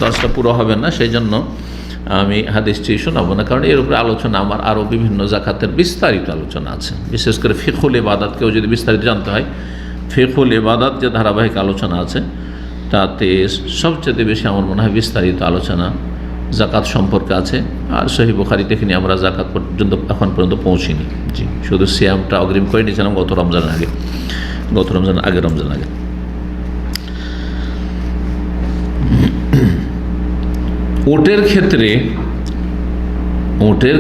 A: দর্শটা পুরো হবে না, সেই জন্য আমি হাদিসটি শোনাবো না, কারণ এর উপরে আলোচনা আমার আরও বিভিন্ন জাকাতের বিস্তারিত আলোচনা আছে। বিশেষ করে ফিকহুল ইবাদাতকেও যদি বিস্তারিত জানতে হয়, ফিকহুল ইবাদাত যে ধারাবাহিক আলোচনা আছে তাতে সবচেয়ে বেশি আমার মনে হয় বিস্তারিত আলোচনা জাকাত সম্পর্কে আছে। আর সহিহ বুখারী থেকে নিয়ে আমরা জাকাত পর্যন্ত এখন পর্যন্ত পৌঁছিনি। জি, শুধু সিয়ামটা অগ্রিম করে নিয়েছিলাম গত রমজান আগে। উটের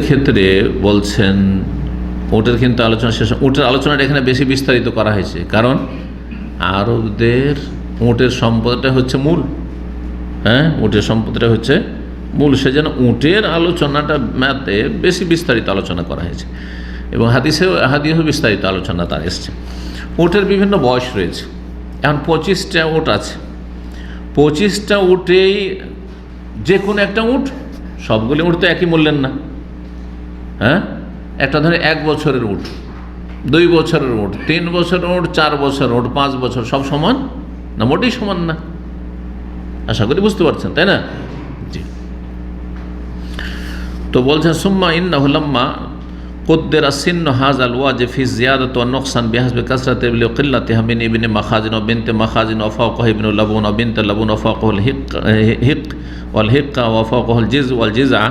A: ক্ষেত্রে বলছেন, উটের কিন্তু আলোচনা শেষ, উটের আলোচনাটা এখানে বেশি বিস্তারিত করা হয়েছে, কারণ আরবদের উটের সম্পদটা হচ্ছে মূল, হ্যাঁ উটের সম্পদটা হচ্ছে মূল, সেজন্য উটের আলোচনাটা ম্যাতে বেশি বিস্তারিত আলোচনা করা হয়েছে, এবং হাদিসেও বিস্তারিত আলোচনা তার এসছে। উটের বিভিন্ন বয়স রয়েছে। এখন 25টা উট আছে, 25টা উটেই যে কোনো একটা উট, সবগুলি উট তো একই মূল্যের না, হ্যাঁ একটা ধরে 1 বছরের উট, 2 বছরের উট, 3 বছরের উট, 4 বছরের উট, 5 বছর, সব সমান না, মোটেই সমান না। আশা করি বুঝতে পারছেন, তাই না? জি। তো বলছেন সুম্মা ইন্নাহু লাম্মা কুদ্দিরা সিন্নু হাযাল ওয়াজিব ফি জিয়াদাতি ওয়া নুকসান বিহাসবি কাসরাতি ওয়া কিল্লাতিহা মিন ইবনি মাখাজিন ওয়া বিনতি মাখাজিন ওয়া ফাওকাহু ইবনু লাবুন ওয়া বিনতি লাবুন ওয়া ফাওকাহু আল হিক ওয়াল হিক্কা ওয়া ফাওকাহু আল জিজ ওয়াল জিজআ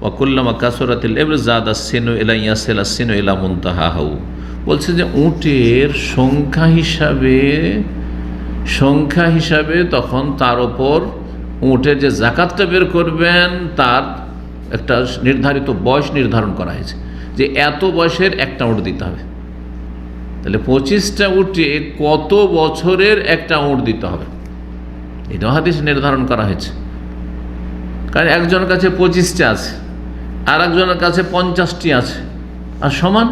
A: ওয়া কুল্লামা কাসরাতিল ইবল যাদা সিনু ইলা ইয়াসিলা সিনু ইলা মুনতাহাহু। বলছে যে উটের সংখ্যা হিসাবে তখন তার ওপর উটের যে জাকাতটা বের করবেন তার একটা নির্ধারিত বয়স নির্ধারণ করা হয়েছে, যে এত বয়সের একটা উট দিতে হবে। তাহলে 25টা উটে কত বছরের একটা উট দিতে হবে, এটাও হাদিস নির্ধারণ করা হয়েছে। কারণ একজনের কাছে 25টা আছে, আর একজনের কাছে 50টি আছে, আর সমান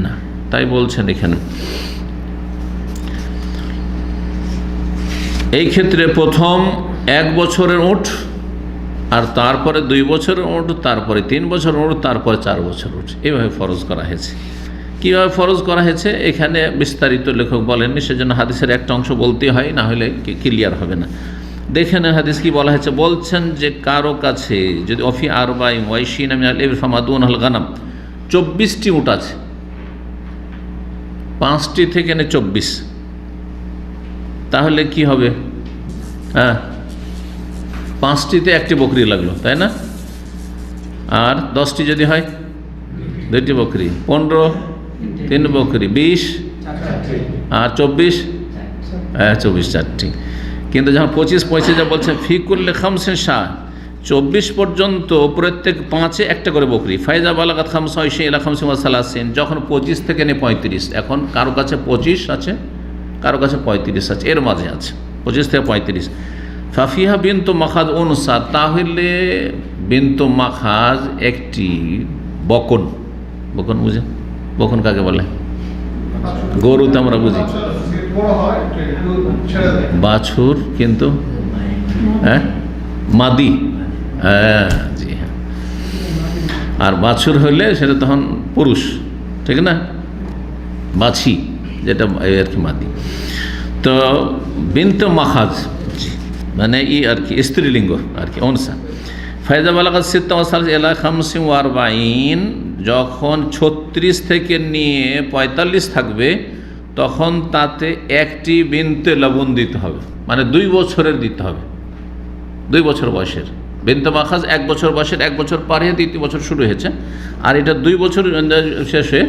A: না। তাই বলছেন এখানে এই ক্ষেত্রে প্রথম 1 বছরের উট, আর তারপরে 2 বছরের উট, তারপরে 3 বছরের উট, তারপরে 4 বছরের উট, এইভাবে ফরজ করা হয়েছে। কীভাবে ফরজ করা হয়েছে এখানে বিস্তারিত লেখক বলেননি, সেজন্য হাদিসের একটা অংশ বলতে হয়, না হলে ক্লিয়ার হবে না। দেখে নেন হাদিস কি বলা হয়েছে। বলছেন যে কারো কাছে যদি অফি আরবাইন ওয়াইশিনা মিনাল ইবল ফামাদুন আল গানাম, 24টি উট আছে, 5টি থেকে 24, তাহলে কি হবে? হ্যাঁ 5টিতে 1টি বকরি লাগলো, তাই না? আর 10টি যদি হয় 2টি বকরি, 15 3 বকরি, 20 আর 24 4টি। কিন্তু যখন 25 যা বলছে ফিকুল্লে খামসিন শাহ, 24 পর্যন্ত প্রত্যেক 5-এ একটা করে বকরি। ফায়জা বালাগাত খামসা ইলা খামসিন ওয়া সালাসিন, যখন 25 থেকে 35, এখন কারো কাছে 25 আছে, কারো কাছে 35 আছে, এর মাঝে আছে 25 থেকে 35। ফাফিহা বিনতু মাখাজ উনসা, তাহলে বিনতু মাখাজ একটি বকন, বকন বুঝে? বকন কাকে বলে? গরু তো আমরা বুঝি, বাছুর কিন্তু হ্যাঁ মাদি, হ্যাঁ জি হ্যাঁ। আর বাছুর হইলে সেটা তখন পুরুষ, ঠিক না? বাছি যেটা আর কি মাদি। তো বিনতু মাখাজ মানে আর কি স্ত্রীলিঙ্গ আর কি, অনসা। ফায়জা বালাগাত সিত্তা ওয়া সালাস ইলা খামসিন ওয়া আরবাঈন, যখন 36 থেকে নিয়ে 45 থাকবে তখন তাতে একটি বিনতে লবণ দিতে হবে, মানে 2 বছরের দিতে হবে, 2 বছর বয়সের। বিনতে মাখাজ 1 বছর বয়সের, 1 বছর পার হয়ে 2য় বছর শুরু হয়েছে, আর এটা 2 বছর শেষে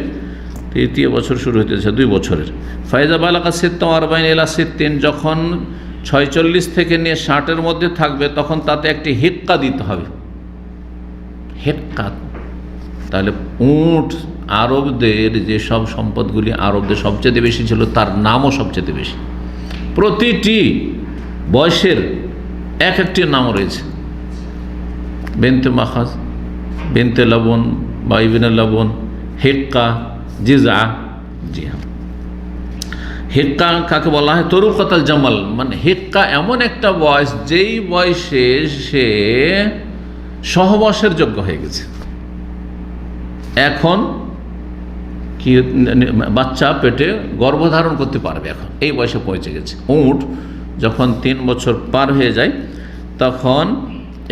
A: তৃতীয় বছর শুরু হতেছে 2 বছরের। ফায়জা বালাকা সিত্তা আরবাইন ইলা সিত্তিন, যখন 46 থেকে নিয়ে 60-এর মধ্যে থাকবে তখন তাতে একটি হিক্কা দিতে হবে। হিক্কা তাহলে উট, আরবদের যে সব সম্পদগুলি আরবদের সবচেয়ে বেশি ছিল তার নামও সবচেয়ে বেশি। প্রতিটি বয়সের এক একটি নাম রয়েছে। বেনতে মাখাজ, বেনতে লবণ বা ইবনে লবণ, হিক্কা, জিজা। জি হ্যাঁ, হিক্কা কাকে বলা হয়? তরুকাতাল জামাল, মানে হিক্কা এমন একটা বয়স যেই বয়সে সে সহবাসের যোগ্য হয়ে গেছে। এখন কি বাচ্চা পেটে গর্ভধারণ করতে পারবে, এখন এই বয়সে পৌঁছে গেছে। উট যখন 3 বছর পার হয়ে যায় তখন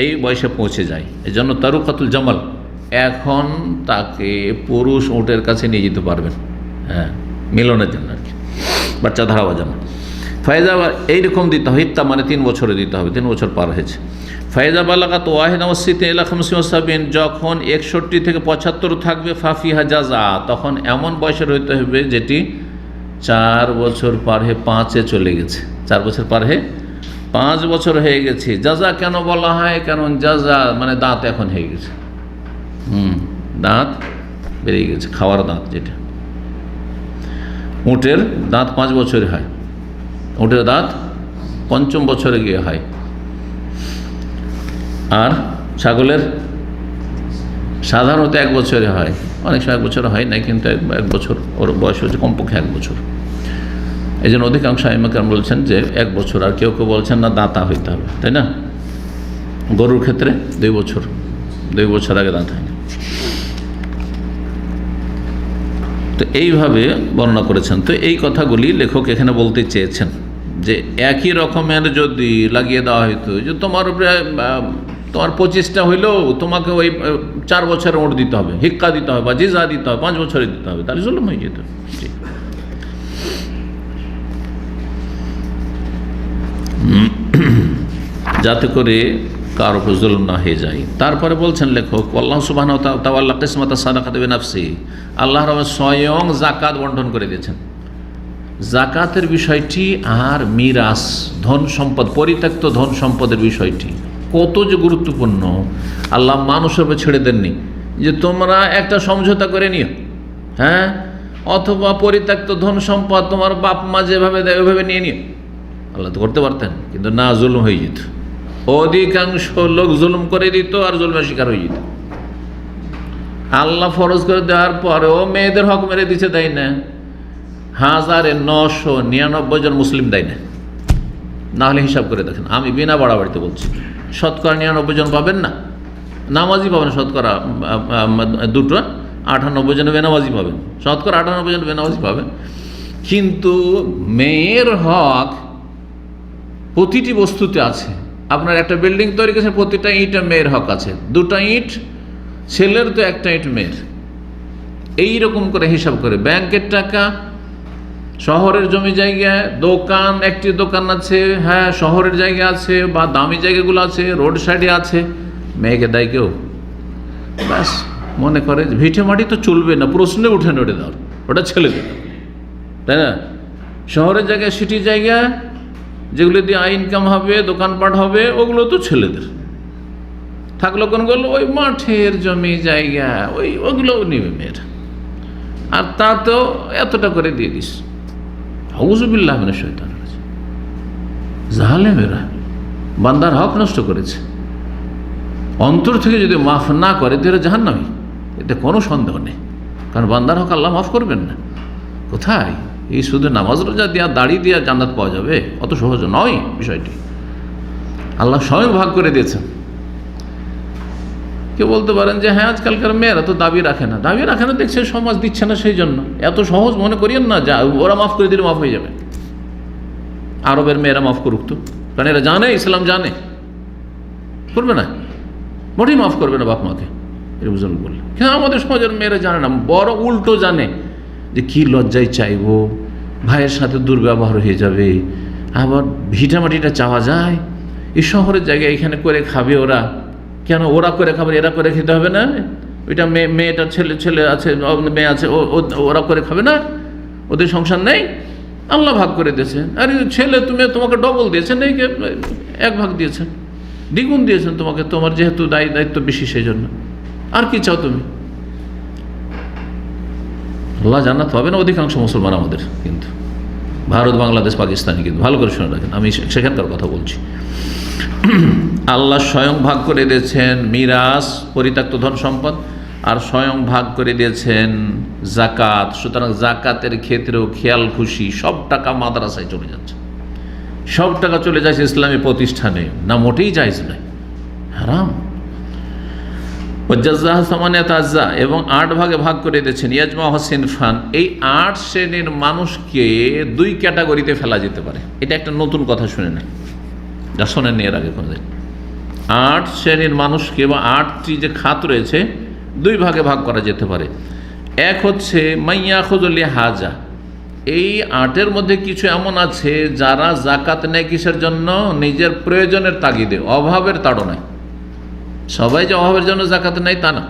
A: এই বয়সে পৌঁছে যায়, এই জন্য তারুকাতুল জামাল। এখন তাকে পুরুষ উটের কাছে নিয়ে যেতে পারবেন, হ্যাঁ, মিলনের জন্য আর কি, বাচ্চা ধারাবার জন্য। ফায়জা এইরকম দিতে হবে, হিত্তা মানে 3 বছরে দিতে হবে, 3 বছর পার হয়েছে। ফায়জা বালাগাত ওয়াহিদা ওয়াসিতে ইলা 75, যখন 61 থেকে 75 থাকবে, ফাফিহা জাজা, তখন এমন বয়সের হইতে হবে যেটি 4 বছর পার হয়ে 5-এ চলে গেছে। 4 বছর পার হয়ে 5 বছর হয়ে গেছে। জাজা কেন বলা হয়? কারণ জাজা মানে দাঁত এখন হয়ে গেছে, দাঁত বেরিয়ে গেছে, খাওয়ার দাঁত যেটা। উটের দাঁত 5 বছরে হয়, উটের দাঁত 5ম বছরে গিয়ে হয়। আর ছাগলের সাধারণত 1 বছরে হয়, অনেক সময় 1 বছরে হয় না, কিন্তু 1 বছর ওর বয়স হচ্ছে কমপক্ষে 1 বছর। এই জন্য অধিকাংশ আইমাকার বলছেন যে 1 বছর, আর কেউ কেউ বলছেন না দাঁতা হইতে হবে, তাই না? গরুর ক্ষেত্রে 2 বছর, 2 বছর আগে দাঁত হয় না। তো এইভাবে বর্ণনা করেছেন। তো এই কথাগুলি লেখক এখানে বলতে চেয়েছেন যে একই রকমের যদি লাগিয়ে দেওয়া হইতো যে তোমার 25টা হইলেও তোমাকে ওই 4 বছরের ওট দিতে হবে, হিক্কা দিতে হবে বা জিজা দিতে হবে, 5 বছরে দিতে হবে, তাহলে জুলুম হয়ে যেত। যাতে করে কার উপর জুলুম না হয়ে যায়। তারপরে বলছেন লেখক, আল্লাহ সুবহানাহু ওয়া তাআলা কিসমাত সাদাকাত বিনাফসি, আল্লাহ রাব্বুল স্বয়ং যাকাত বন্টন করে দিয়েছেন। যাকাতের বিষয়টি আর মিরাস, ধন সম্পদ, পরিত্যক্ত ধন সম্পদের বিষয়টি কত যে গুরুত্বপূর্ণ, আল্লাহ মানুষের উপর ছেড়ে দেননি যে তোমরা একটা সমঝোতা করে নিও, হ্যাঁ, অথবা পরিত্যক্ত ধন সম্পদ তোমার বাপ মা যেভাবে দেয় ওইভাবে নিয়ে নিও। আল্লাহ তো করতে পারতেন, কিন্তু না, জুলুম হয়ে যেত। অধিকাংশ লোক জুলুম করে দিত আর জুলমের শিকার হয়ে যেত। আল্লাহ ফরজ করে দেওয়ার পরেও মেয়েদের হক মেরে দিচ্ছে, দেয় না। 1999 জন মুসলিম দেয় না। না হলে হিসাব করে দেখেন, আমি বিনা বাড়াবাড়িতে বলছি, শতকরা 99 জন পাবেন না, নামাজি পাবেন শতকরা 2টো, 98 জন বেনামাজি পাবেন, শতকরা 98 জন বেনামাজি পাবেন। কিন্তু মেয়ের হক প্রতিটি বস্তুতে আছে। আপনার একটা বিল্ডিং তৈরি করেছেন, প্রতিটা ইটে মেয়ের হক আছে। 2টা ইট ছেলের তো 1টা ইট মেয়ের। এইরকম করে হিসাব করে ব্যাংকের টাকা, শহরের জমি জায়গা, দোকান, একটি দোকান আছে, হ্যাঁ, শহরের জায়গা আছে বা দামি জায়গাগুলো আছে, রোড সাইডে আছে, মেয়েকে দেয় কেউ? ব্যাস মনে করে ভিটে মাটি তো চলবে না, প্রশ্নে উঠে না, ওটা দেওয়ার, ওটা ছেলেদের, তাই না? শহরের জায়গায়, সিটি জায়গা যেগুলো দিয়ে ইনকাম হবে, দোকানপাট হবে, ওগুলো তো ছেলেদের। থাকলো কোনগুলো? ওই মাঠের জমি জায়গা, ওগুলোও নেবে মেয়েরা। আর তা তো এতটা করে দিয়ে দিস। আউযুবিল্লাহ মিনাশ শাইতানির রাজিম। জালেমেরা বান্দার হক নষ্ট করেছে। অন্তর থেকে যদি মাফ না করে তাহলে জাহান্নামী, এতে কোনো সন্দেহ নেই। কারণ বান্দার হক আল্লাহ মাফ করবেন না। কোথায়? এই শুধু নামাজ রোজা দিয়া, দাড়ি দিয়া জান্নাত পাওয়া যাবে? অত সহজ নয় বিষয়টি। আল্লাহ স্বয়ং ভাগ করে দিয়েছেন। কেউ বলতে পারেন যে হ্যাঁ, আজকালকার মেয়েরা তো দাবি রাখে না। দাবি রাখে না দেখছে সমাজ দিচ্ছে না, সেই জন্য। এত সহজ মনে করিয়েন না, যা ওরা মাফ করে দিলে মাফ হয়ে যাবে। আরবের মেয়েরা মাফ করুক তো, কারণ এরা জানে, ইসলাম জানে, করবে না, মোটেই মাফ করবে না বাপ মাকে, এর বুঝুন বললে। হ্যাঁ, আমাদের সমাজের মেয়েরা জানে না, বড় উল্টো জানে যে কি লজ্জায় চাইবো, ভাইয়ের সাথে দুর্ব্যবহার হয়ে যাবে, আবার ভিটামাটিটা চাওয়া যায়। এই শহরের জায়গায় এখানে করে খাবে ওরা, কেন ওরা করে খাবে, এরা করে খেতে হবে না? ওইটা মেয়েটার ছেলে আছে, মেয়ে আছে, ওরা করে খাবে না? ওদের সংসার নেই? আল্লাহ ভাগ করে দিয়েছে। আরে ছেলে তোমাকে ডবল দিয়েছেন, এই এক ভাগ দিয়েছেন, দ্বিগুণ দিয়েছেন তোমাকে, তোমার যেহেতু দায়িত্ব বেশি সেই জন্য। আর কি চাও তুমি? আল্লাহ জান্নাত পাবে না অধিকাংশ মুসলমান আমাদের, কিন্তু ভারত, বাংলাদেশ, পাকিস্তানি, কিন্তু ভালো করে শুনে রাখেন, আমি সেখানকার কথা বলছি। আল্লাহ স্বয়ং ভাগ করে দিয়েছেন মিরাস, পরিত্যক্ত ধন সম্পদ, আর স্বয়ং ভাগ করে দিয়েছেন জাকাত। সুতরাং জাকাতের ক্ষেত্রেও খেয়াল খুশি, সব টাকা মাদ্রাসায় চলে যাচ্ছে, সব টাকা চলে যাচ্ছে ইসলামী প্রতিষ্ঠানে, না মোটেই জায়েজ নয়, হারাম। এবং 8 ভাগে ভাগ করে দিয়েছেন ইয়াজমা হোসেন ফান। এই 8 শ্রেণীর মানুষকে 2 ক্যাটাগরিতে ফেলা যেতে পারে। এটা একটা নতুন কথা শুনে নেন, যা শোনেননি এর আগে কোনোদিন। 8 শ্রেণীর মানুষকে বা 8টি যে খাত রয়েছে 2 ভাগে ভাগ করা যেতে পারে। এক হচ্ছে মাইয়া খুজলি হাজা। এই 8-এর মধ্যে কিছু এমন আছে যারা জাকাত নেয় কিসের জন্য? নিজের প্রয়োজনের তাগিদে, অভাবের তাড়নায়। সবাই যে অভাবের জন্য জাকাত নেয় তা না।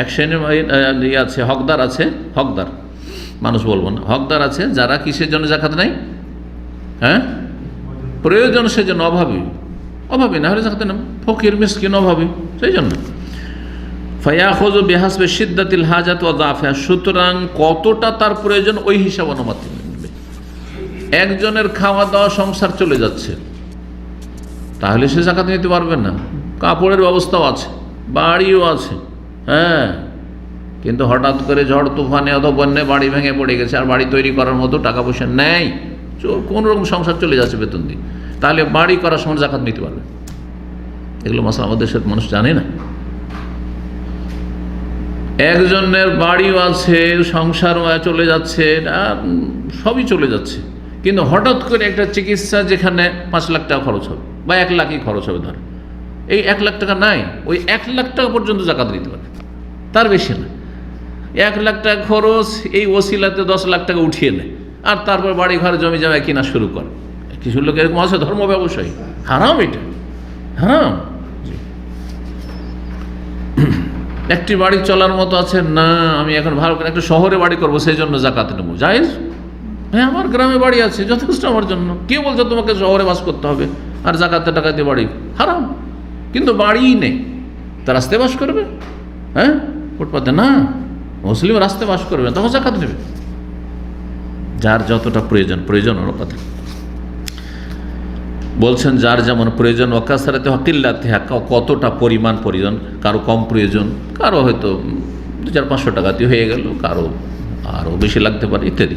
A: এক শ্রেণীর আছে, হকদার আছে, হকদার মানুষ বলবো না, হকদার আছে যারা কিসের জন্য জাকাত নেয়? হ্যাঁ, প্রয়োজন, সেজন্য। অভাবী না হলে জাকাত নেন, ফকির মিসকিন অভাবী, সেই জন্য। ফায়াখুযু বিহাসবি শিদ্দাতিল হাজাত ওয়া যাফিহা। সুতরাং কতটা তার প্রয়োজন ওই হিসাব অনুমতি নেবে। একজনের খাওয়া দাওয়া সংসার চলে যাচ্ছে, তাহলে সে জাকাত নিতে পারবে না। কাপড়ের ব্যবস্থাও আছে, বাড়িও আছে, হ্যাঁ, কিন্তু হঠাৎ করে ঝড় তুফানে অথবা বন্যায় বাড়ি ভেঙে পড়ে গেছে, আর বাড়ি তৈরি করার মতো টাকা পয়সা নেই, কোন রকম সংসার চলে যাচ্ছে বেতন দিয়ে, তাহলে বাড়ি করার সময় জাকাত নিতে পারবে? এগুলো মাসলা আমাদের দেশের মানুষ জানে না। একজনের বাড়িও আছে, সংসার চলে যাচ্ছে, সবই চলে যাচ্ছে, কিন্তু হঠাৎ করে একটা চিকিৎসা যেখানে 5 লাখ টাকা খরচ হবে বা 1 লাখই খরচ হবে, ধর এই 1 লাখ টাকা নাই, ওই 1 লাখ টাকা পর্যন্ত জাকাত দিতে পারে, তার বেশি না। 1 লাখ টাকা খরচ, এই ওসিলাতে 10 লাখ টাকা উঠিয়ে নেয়, আর তারপর বাড়ি ঘর জমি জায়গা কিনা শুরু করে। কিছু লোক এরকম আছে, ধর্ম ব্যবসায়ী, হারাম, এটা হারাম। একটি বাড়ি চলার মতো আছে না, আমি এখন ভালো করে একটা শহরে বাড়ি করবো, সেই জন্য জাকাত নেবো, জায়েজ? হ্যাঁ, আমার গ্রামে বাড়ি আছে, যথেষ্ট আমার জন্য। কে বলছে তোমাকে শহরে বাস করতে হবে আর জাকাতে টাকা দিয়ে বাড়ি? হারাম। কিন্তু বাড়িই নেই, তা রাস্তায় বাস করবে? হ্যাঁ, ফুটপাতে না, মুসলিম রাস্তায় বাস করবে, তখন জাকাত নেবে। যার যতটা প্রয়োজন অনুপাতে বলছেন, যার যেমন প্রয়োজন, ওয়াকাসারাতে হকিল্লাতে, কতটা পরিমাণ প্রয়োজন, কারো কম প্রয়োজন, কারো হয়তো 200-500 টাকাতে হয়ে গেল, কারো আরও বেশি লাগতে পারে, ইত্যাদি।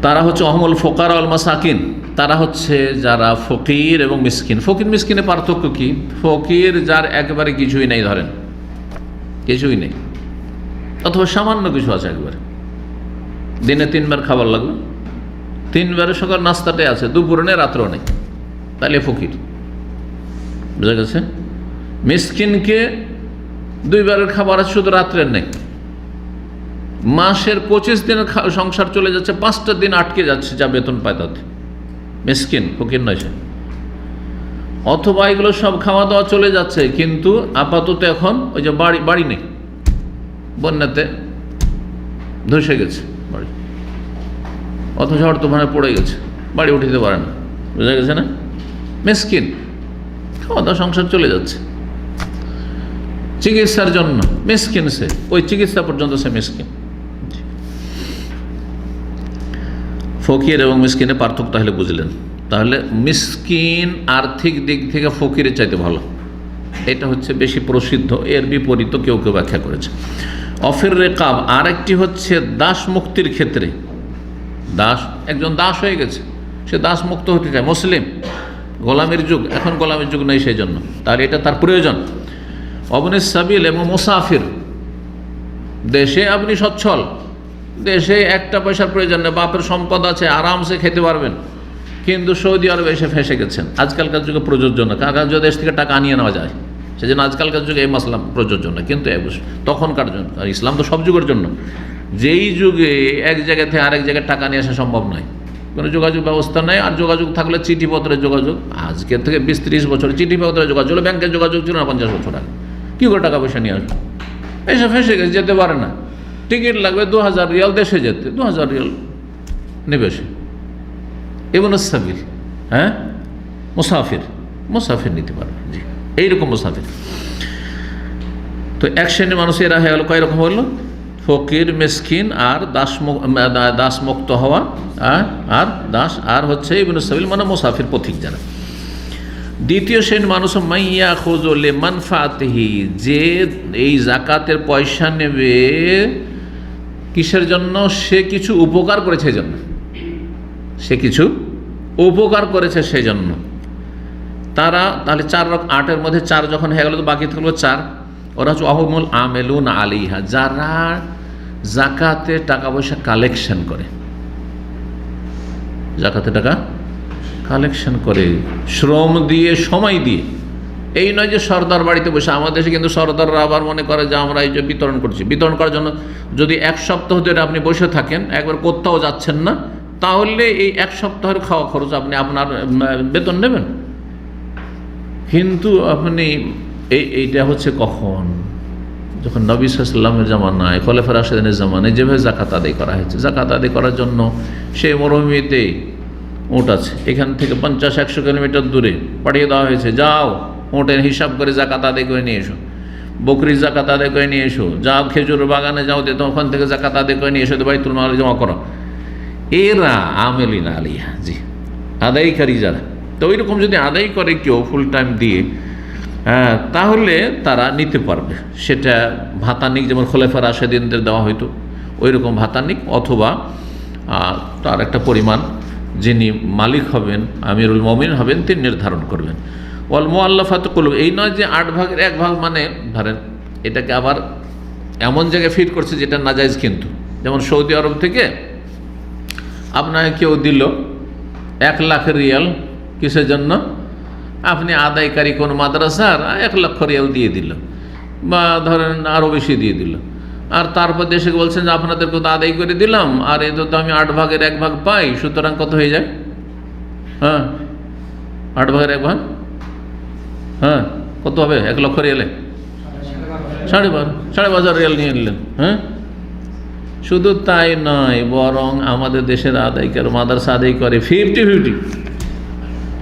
A: তারা হচ্ছে অহমুল ফোকারা আল মাসাকিন। তারা হচ্ছে যারা ফকির এবং মিসকিন। ফকির মিসকিনের পার্থক্য কি? ফকির যার একেবারে কিছুই নেই, ধরেন কিছুই নেই, অথবা সামান্য কিছু আছে, একবারে দিনে 3 বার খাবার লাগবে, 3 বারে সকাল নাস্তাটাই আছে, দুপুরে নেই, রাত্রেও নেই, তাহলে ফকির, বুঝা গেছে? মিসকিনকে 2 বারের খাবার আছে, শুধু রাত্রের নেই, মাসের 25 দিনের সংসার চলে যাচ্ছে, 5টা দিন আটকে যাচ্ছে, যা বেতন পায় তাতে, মিসকিন, ফকির নয় সে। অথবা এগুলো সব খাওয়া দাওয়া চলে যাচ্ছে, কিন্তু আপাতত এখন ওই যে বাড়ি নেই, বন্যাতে ধসে গেছে বাড়ি, অথচ ঝড় তুফানে পড়ে গেছে, বাড়ি উঠিতে পারে না, বুঝা গেছে না? মিসকিন, খাওয়া দাওয়া সংসার চলে যাচ্ছে। চিকিৎসার জন্য মিসকিন, সে ওই চিকিৎসা পর্যন্ত সে মিসকিন। ফকির এবং মিসকিনের পার্থক্য তাহলে বুঝলেন। তাহলে মিসকিন আর্থিক দিক থেকে ফকিরের চাইতে ভালো, এটা হচ্ছে বেশি প্রসিদ্ধ। এর বিপরীত কেউ কেউ ব্যাখ্যা করেছে। অফির রেকাব, আর একটি হচ্ছে দাস মুক্তির ক্ষেত্রে। দাস, একজন দাস হয়ে গেছে, সে দাস মুক্ত হতে চায়, মুসলিম, গোলামের যুগ, এখন গোলামের যুগ নেই, সেই জন্য তার এটা তার প্রয়োজন। অবনিস সাবিল এবং মুসাফির, দেশে আপনি সচ্ছল, দেশে 1 পয়সার প্রয়োজন নেই, বাপের সম্পদ আছে, আরামসে খেতে পারবেন, কিন্তু সৌদি আরবে এসে ফেঁসে গেছেন। আজকালকার যুগে প্রযোজ্য না, কারণ দেশ থেকে টাকা আনিয়ে নেওয়া যায়, সেজন্য আজকালকার যুগে এই মাসলা প্রযোজ্য না, কিন্তু তখনকার জন্য। আর ইসলাম তো সব যুগের জন্য। যেই যুগে এক জায়গা থেকে আরেক জায়গায় টাকা নিয়ে আসা সম্ভব নয়, কোনো যোগাযোগ ব্যবস্থা নেই, আর যোগাযোগ থাকলে চিঠিপত্রের যোগাযোগ। আজকের থেকে 20-30 বছর চিঠিপত্রের যোগাযোগ, ব্যাংকের যোগাযোগ ছিল না 50 বছর আগে, কী করে টাকা পয়সা নিয়ে আসবে? এসে ফেসে গেছে, যেতে পারে না। টিকিট লাগবে 2000 রিয়াল, দেশে যেতে 2000 রিয়াল নেবে সে। ইবনে সাবিল, হ্যাঁ, মুসাফির নিতে পারবে। জি, এইরকম মুসাফির। তো এক শ্রেণীর মানুষ এরা হয়ে গেল, কয় রকম হলো? ফকির, মিসকিন আর দাসমুক্ত হওয়া, আর দাস, আর হচ্ছে ইবনে সাবিল মানে মুসাফির, পথিক যারা। দ্বিতীয় শ্রেণীর মানুষ মাইয়া খুযুল মানফাতিহি, যে এই যাকাতের পয়সা নেবে কিসের জন্য? সে কিছু উপকার করেছে সেই জন্য, সে কিছু উপকার করেছে সেই জন্য। তারা তাহলে 8-এর মধ্যে 4 যখন হয়ে গেল তো বাকি থাকলো 4। ওরা হচ্ছে আহমুল আমেলুন আলিহা, যারা যাকাতে টাকা পয়সা কালেকশন করে, যাকাতে টাকা কালেকশন করে, শ্রম দিয়ে, সময় দিয়ে। এই নয় যে সর্দার বাড়িতে বসে, আমাদের দেশে কিন্তু সর্দাররা আবার মনে করে যে আমরা এই যে বিতরণ করছি, বিতরণ করার জন্য যদি 1 সপ্তাহ ধরে আপনি বসে থাকেন, একবার কোথাও যাচ্ছেন না, তাহলে এই 1 সপ্তাহের খাওয়া খরচ আপনি আপনার বেতন নেবেন। কিন্তু আপনি এইটা হচ্ছে কখন? যখন নবী সাল্লাল্লাহু আলাইহি ওয়াসাল্লামের জামানায়, খোলাফায়ে রাশিদিনের জামানায় যেভাবে যাকাত আদায় করা হয়েছে, যাকাত আদায় করার জন্য সেই মরুভূমিতে উট আছে, এখান থেকে 50-100 কিলোমিটার দূরে পাঠিয়ে দেওয়া হয়েছে, যাও উটের হিসাব করে যাকাত আদায় করে নিয়ে এসো, বকরির যাকাত আদায় করে নিয়ে এসো, যাও খেজুর বাগানে যাও, দিয়ে ওখান থেকে যাকাত আদায় করে নিয়ে এসো, বাইতুল মালে জমা করো। এরা আমেলিন আলিহা, জি, আদায়কারী যারা। তো ওই রকম যদি আদায় করে কেউ ফুল টাইম দিয়ে, তাহলে তারা নিতে পারবে। সেটা ভাতানিক, যেমন খোলাফায়ে রাশিদিনদের দেওয়া হয়তো ওই রকম ভাতানিক, অথবা তার একটা পরিমাণ যিনি মালিক হবেন, আমিরুল মুমিনিন হবেন, তিনি নির্ধারণ করবেন। ওয়াল মুআল্লাফাতু কুলুব, এই নয় যে 8 ভাগের 1 ভাগ, মানে ধরেন এটাকে আবার এমন জায়গায় ফিট করছে যেটা নাজায়েজ। কিন্তু যেমন সৌদি আরব থেকে আপনাকে কেউ দিল 1 লাখ রিয়াল, কিসের জন্য? আপনি আদায়কারী কোন মাদ্রাসার 1 লক্ষ রিয়াল দিয়ে দিল, বা ধরেন আরও বেশি দিয়ে দিল, আর তারপর দেশে বলছেন যে আপনাদেরকে তো আদায় করে দিলাম, আর এতে তো আমি 8 ভাগের 1 ভাগ পাই, সুতরাং কত হয়ে যায়? হ্যাঁ, 8 ভাগের 1 ভাগ, হ্যাঁ, কত হবে? 1 লক্ষ রিয়ালে 12.5 রিয়াল নিয়ে নিলেন। হ্যাঁ, শুধু তাই নয়, বরং আমাদের দেশের আদায়কার মাদ্রাসা আদায় করে 50-50।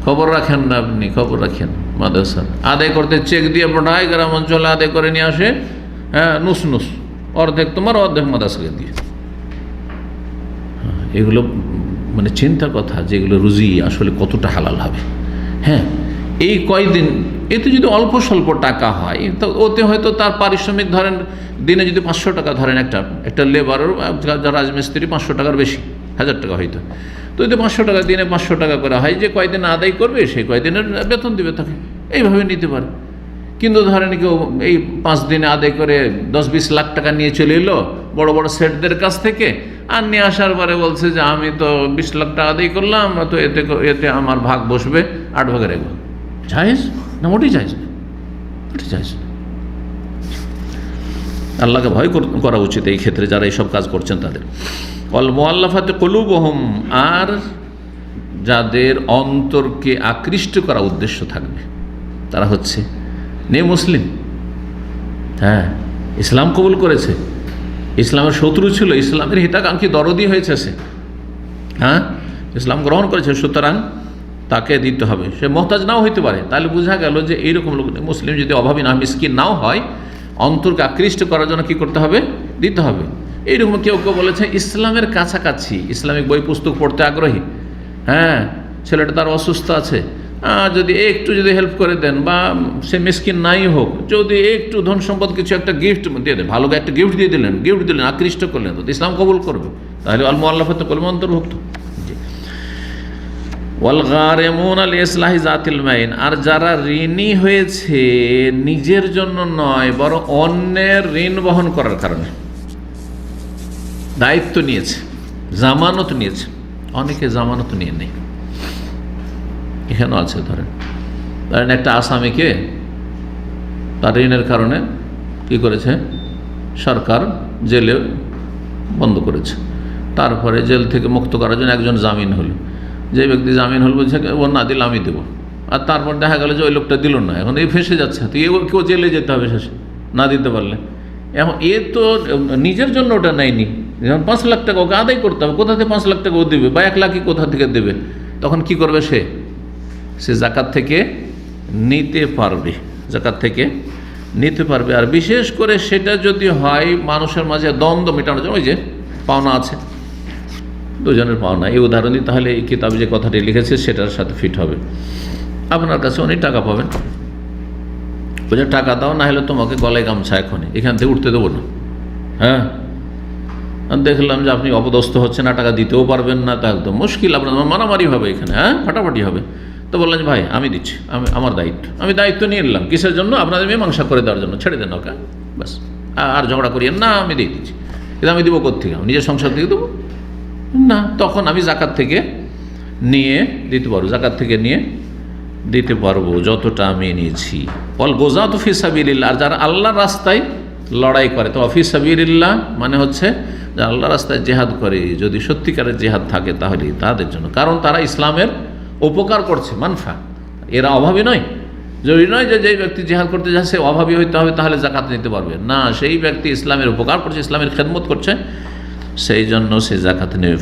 A: খবর রাখেন না আপনি? খবর রাখেন। মাদ্রাসা আদায় করতে চেক দিয়ে পাঠায়, গ্রাম অঞ্চলে আদায় করে নিয়ে আসে, হ্যাঁ, নুস অর্ধেক তোমার, অর্ধেক মাদ্রাসাকে দিয়ে। এগুলো মানে চিন্তার কথা, যেগুলো রুজি আসলে কতটা হালাল হবে। হ্যাঁ, এই কয়দিন এতে যদি অল্প স্বল্প টাকা হয়, তো ওতে হয়তো তার পারিশ্রমিক ধরেন দিনে যদি 500 টাকা ধরেন, একটা লেবারের, রাজমিস্ত্রি 500 টাকার বেশি, 1000 টাকা হয়তো, তো যদি 500 টাকা দিনে 500 টাকা করে হয়, যে কয়দিন আদায় করবে সেই কয়দিনের বেতন দিবে তাকে, এইভাবে নিতে পারে। কিন্তু ধরেন কেউ এই 5 দিনে আদায় করে 10-20 লাখ টাকা নিয়ে চলে এলো বড় বড় সেটদের কাছ থেকে, আর নিয়ে আসার পরে বলছে যে আমি তো 20 লাখ টাকা আদায় করলাম, তো এতে আমার ভাগ বসবে 8 ভাগের 1 ভাগ। জায়েজ না? মোটেই জায়েজ না, মোটেই জায়েজ না। আল্লাহকে ভয় করা উচিত এই ক্ষেত্রে, যারা এইসব কাজ করছেন তাদের। ওয়াল মুআল্লাফাতু কুলুবুহুম, আর যাদের অন্তরকে আকৃষ্ট করা উদ্দেশ্য থাকবে, তারা হচ্ছে মুসলিম, হ্যাঁ, ইসলাম কবুল করেছে, ইসলামের শত্রু ছিল, ইসলামের হিতাকাঙ্ক্ষী দরদি হয়েছে সে, হ্যাঁ, ইসলাম গ্রহণ করেছে, সুতরাং তাকে দিতে হবে। সে মুহতাজ নাও হইতে পারে, তাহলে বোঝা গেল যে এইরকম লোক, মুসলিম যদি অভাবী না, মিসকিন নাও হয়, অন্তরকে আকৃষ্ট করার জন্য কী করতে হবে? দিতে হবে। এইরকম কেউ কেউ বলেছে ইসলামের কাছাকাছি, ইসলামিক বই পুস্তক পড়তে আগ্রহী, হ্যাঁ, ছেলেটা তার অসুস্থ আছে, যদি একটু যদি হেল্প করে দেন, বা সে মিসকিন নাই হোক, যদি একটু ধন সম্পদ কিছু একটা গিফট দিয়ে দেন, ভালো একটা গিফট দিলেন, আকৃষ্ট করলেন, তো ইসলাম কবুল করবে। তাহলে আল মুআল্লাফাতু কুলুবুহুম অন্তর্ভুক্ত। ওয়াল গারিমুনা লিইসলাহি যাতিল মাইন, আর যারা ঋণী হয়েছে নিজের জন্য নয়, বরং অন্যের ঋণ বহন করার কারণে, দায়িত্ব নিয়েছে, জামানত নিয়েছে। অনেকে জামানত নিয়ে নেই, এখানেও আছে। ধরেন একটা আসামিকে তার ঋণের কারণে কি করেছে, সরকার জেলে বন্ধ করেছে, তারপরে জেল থেকে মুক্ত করার জন্য একজন জামিন হলো, যে ব্যক্তি জামিন হল বলছে ও না দিলে আমি দেবো, আর তারপর দেখা গেল যে ওই লোকটা দিল না, এখন এই ফেসে যাচ্ছে, তো কেউ জেলে যেতে হবে শেষে, না দিতে পারলে। এখন এ তো নিজের জন্য ওটা নেয়নি, যেমন 5 লাখ টাকা ওকে আদায় করতে হবে, কোথা থেকে 5 লাখ টাকা ও দেবে বা 1 লাখই কোথা থেকে দেবে? তখন কি করবে সে জাকাত থেকে নিতে পারবে, জাকাত থেকে নিতে পারবে। আর বিশেষ করে সেটা যদি হয় মানুষের মাঝে দ্বন্দ্ব মেটানোর জন্য, ওই যে পাওনা আছে, দুজনের পাওনা, এই উদাহরণই তাহলে এই কিতাবে যে কথাটি লিখেছে সেটার সাথে ফিট হবে। আপনার কাছে অনেক টাকা পাবেন, ওই যে টাকা দাও, না হলে তোমাকে গলায় গামছা এখনই এখান থেকে উঠতে দেবো না। হ্যাঁ, দেখলাম যে আপনি অপদস্থ হচ্ছে না, টাকা দিতেও পারবেন না, তা একদম মুশকিল, আপনার মারামারি হবে এখানে, হ্যাঁ ফাটাফাটি হবে। তো বললেন যে ভাই আমি দিচ্ছি, আমার দায়িত্ব, আমি দায়িত্ব নিয়ে নিলাম, কিসের জন্য? আপনাদের মীমাংসা করে দেওয়ার জন্য, ছেড়ে দেন ওকে, ব্যাস, আর ঝগড়া করিয়েন না, আমি দিয়ে দিচ্ছি। কিন্তু আমি দেবো কোত্থেকে? আমি নিজের সংসার থেকে দেবো না, তখন আমি জাকাত থেকে নিয়ে দিতে পারবো, জাকাত থেকে নিয়ে দিতে পারবো যতটা আমি নিয়েছি। অল গোজাত ফি সাবিলিল্লাহ, আর যারা আল্লাহর রাস্তায় লড়াই করে, তো ফি সাবিলিল্লাহ মানে হচ্ছে যারা আল্লাহর রাস্তায় জেহাদ করে, যদি সত্যিকারের জেহাদ থাকে তাহলে তাদের জন্য, কারণ তারা ইসলামের উপকার করছে, মানফা, এরা অভাবী নয়। জরুরি নয় যে যেই ব্যক্তি জেহাদ করতে যাচ্ছে অভাবী হইতে হবে তাহলে জাকাত নিতে পারবে না, সেই ব্যক্তি ইসলামের উপকার করছে, ইসলামের খেদমত করছে, সেই জন্য সে জাকাত নেবে।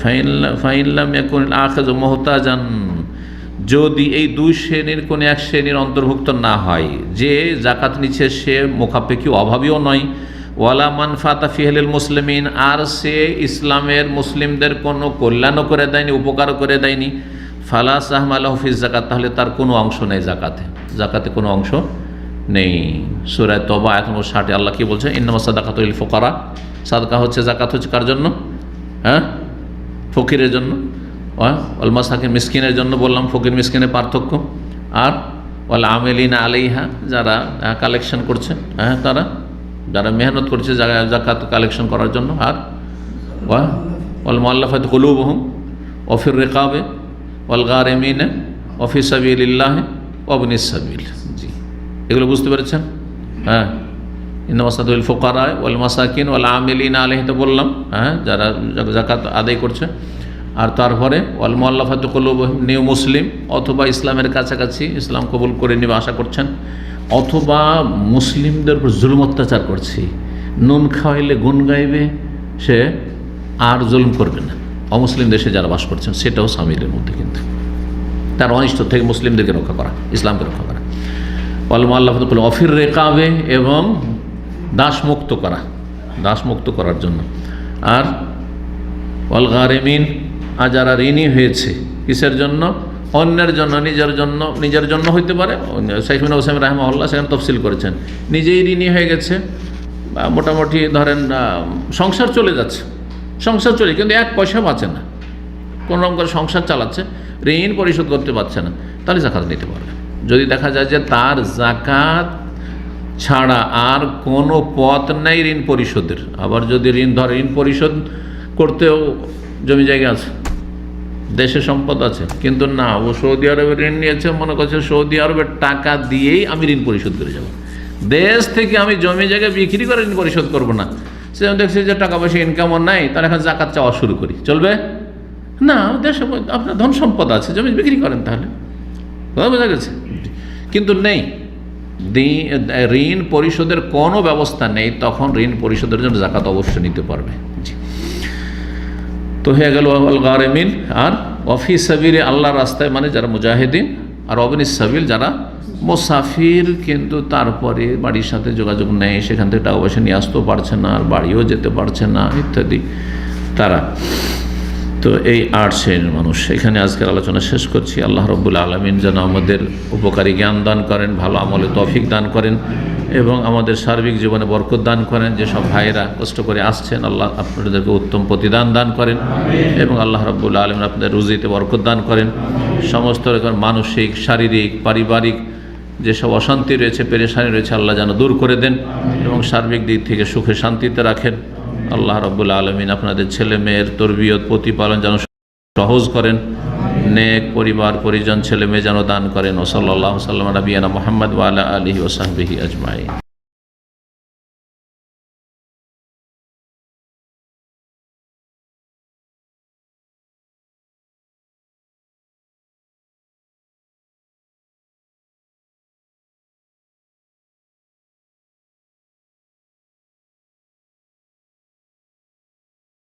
A: ফাইনলাম ইয়াকুন আখিযু মুহতাজান, যদি এই 2 শ্রেণীর কোনো এক শ্রেণীর অন্তর্ভুক্ত না হয়, যে জাকাত নিচ্ছে সে মুখাপেক্ষী অভাবীও নয়, ওয়ালা মানফাতা ফি আহলিল মুসলিমিন, আর সে ইসলামের মুসলিমদের কোনো কল্যাণও করে দেয়নি, উপকারও করে দেয়নি, ফালা সাহমা লাহু ফি যাকাত, তাহলে তার কোনো অংশ নেই জাকাতে কোনো অংশ নেই। সূরা তওবা আয়াত নম্বর 60 আল্লাহ কি বলছে? ইন্নামাস সাদাকাতু লিল ফুকারা, সাদকা হচ্ছে, জাকাত হচ্ছে কার জন্য? হ্যাঁ, ফকিরের জন্য। ওয়াল মাসাকিন, মিসকিনের জন্য বললাম, ফকির মিসকিনের পার্থক্য। আর ওয়াল আমিলিনা আলাইহা, যারা কালেকশন করছে, হ্যাঁ তারা যারা মেহনত করছে জাকাত কালেকশন করার জন্য। আর ওয়াল মুআল্লাফাতি কুলুবুহুম ওয়া ফির রিকাবে ওয়াল গারিমিনা ওয়া ফি সাবিলিল্লাহ ওয়া ইবনিস সাবিল। জি, এগুলো বুঝতে পেরেছেন? হ্যাঁ, ইন্নামাস সাদাকাতু লিল ফুকারা ওয়াল মাসাকিন ওয়াল আমিলিনা আলাইহি, তো বললাম, হ্যাঁ যারা জাকাত আদায় করছে। আর তারপরে ওয়াল মুআল্লাফাতি কুলুবুহুম, নিউ মুসলিম অথবা ইসলামের কাছাকাছি, ইসলাম কবুল করে নেবে আশা করছেন, অথবা মুসলিমদের উপর জুলুম অত্যাচার করছে, নুন খাওয়াইলে গুণ গাইবে, সে আর জুলুম করবে না। অমুসলিম দেশে যারা বাস করছেন সেটাও সামিলের মধ্যে, কিন্তু তার অনিষ্ট থেকে মুসলিমদেরকে রক্ষা করা, ইসলামকে রক্ষা করা। ওয়াল মুআল্লাফাতি কুলুবুহুম ফির রিকাবে, এবং দাসমুক্ত করার জন্য। আর ওয়াল গারিমিন, আর যারা ঋণী হয়েছে, কিসের জন্য? অন্যের জন্য, নিজের জন্য হইতে পারে। শাইখ বিন ওসাইমিন রাহিমাহুল্লাহ সেখানে তফসিল করেছেন, নিজেই ঋণী হয়ে গেছে, মোটামুটি ধরেন সংসার চলে যাচ্ছে, কিন্তু 1 পয়সা বাঁচে না, কোনো রকম করে সংসার চালাচ্ছে, ঋণ পরিশোধ করতে পারছে না, তাহলে জাকাত নিতে পারবে। যদি দেখা যায় যে তার জাকাত ছাড়া আর কোনো পথ নেই ঋণ পরিশোধের, আবার যদি ঋণ পরিশোধ করতেও জমি জায়গা আছে, দেশে সম্পদ আছে, কিন্তু না, ও সৌদি আরবে ঋণ নিয়েছে, মনে করছে সৌদি আরবের টাকা দিয়েই আমি ঋণ পরিশোধ করে যাব, দেশ থেকে আমি জমি জায়গা বিক্রি করে ঋণ পরিশোধ করবো না। সে দেখছি যে টাকা পয়সা ইনকামও নাই, তার এখন জাকাত চাওয়া শুরু করি, চলবে না? দেশে আপনার ধন সম্পদ আছে, জমি বিক্রি করেন, তাহলে বোঝা গেছে। কিন্তু নেই, ঋণ পরিশোধের কোনো ব্যবস্থা নেই, তখন ঋণ পরিশোধের জন্য জাকাত অবশ্যই নিতে পারবে। জি, তো হয়ে গেল ওয়াল গারিমিন। আর ওয়াফি সাবিলে, আল্লাহর রাস্তায় মানে যারা মুজাহিদিন, আর ইবনিস সাবিল যারা মুসাফির, কিন্তু তারপরে বাড়ির সাথে যোগাযোগ নেই, সেখান থেকে টাকা পয়সা নিয়ে আসতেও পারছে না, আর বাড়িও যেতে পারছে না ইত্যাদি, তারা। তো এই 8 শ্রেণীর মানুষ, এখানে আজকের আলোচনা শেষ করছি। আল্লাহ রাব্বুল আলামিন যেন আমাদের উপকারী জ্ঞান দান করেন, ভালো আমলে তৌফিক দান করেন, এবং আমাদের সার্বিক জীবনে বরকত দান করেন। যেসব ভাইয়েরা কষ্ট করে আসছেন, আল্লাহ আপনাদেরকে উত্তম প্রতিদান দান করেন, এবং আল্লাহ রাব্বুল আলামিন আপনাদের রুজিতে বরকত দান করেন। সমস্ত রকম মানসিক, শারীরিক, পারিবারিক যেসব অশান্তি রয়েছে, পেরেশানি রয়েছে, আল্লাহ যেন দূর করে দেন, এবং সার্বিক দিক থেকে সুখে শান্তিতে রাখেন। আল্লাহ রাব্বুল আলামিন আপনাদের ছেলে মেয়ের তরবিয়ত, প্রতিপালন যেন সহজ করেন, নেক পরিবার পরিজন ছেলে মেয়ে যেন দান করেন। ও সাল্লাল্লাহু আলা নবিয়িনা মুহাম্মদ ওয়া আলা আলিহি ওয়া সাহবিহি আজমাইন।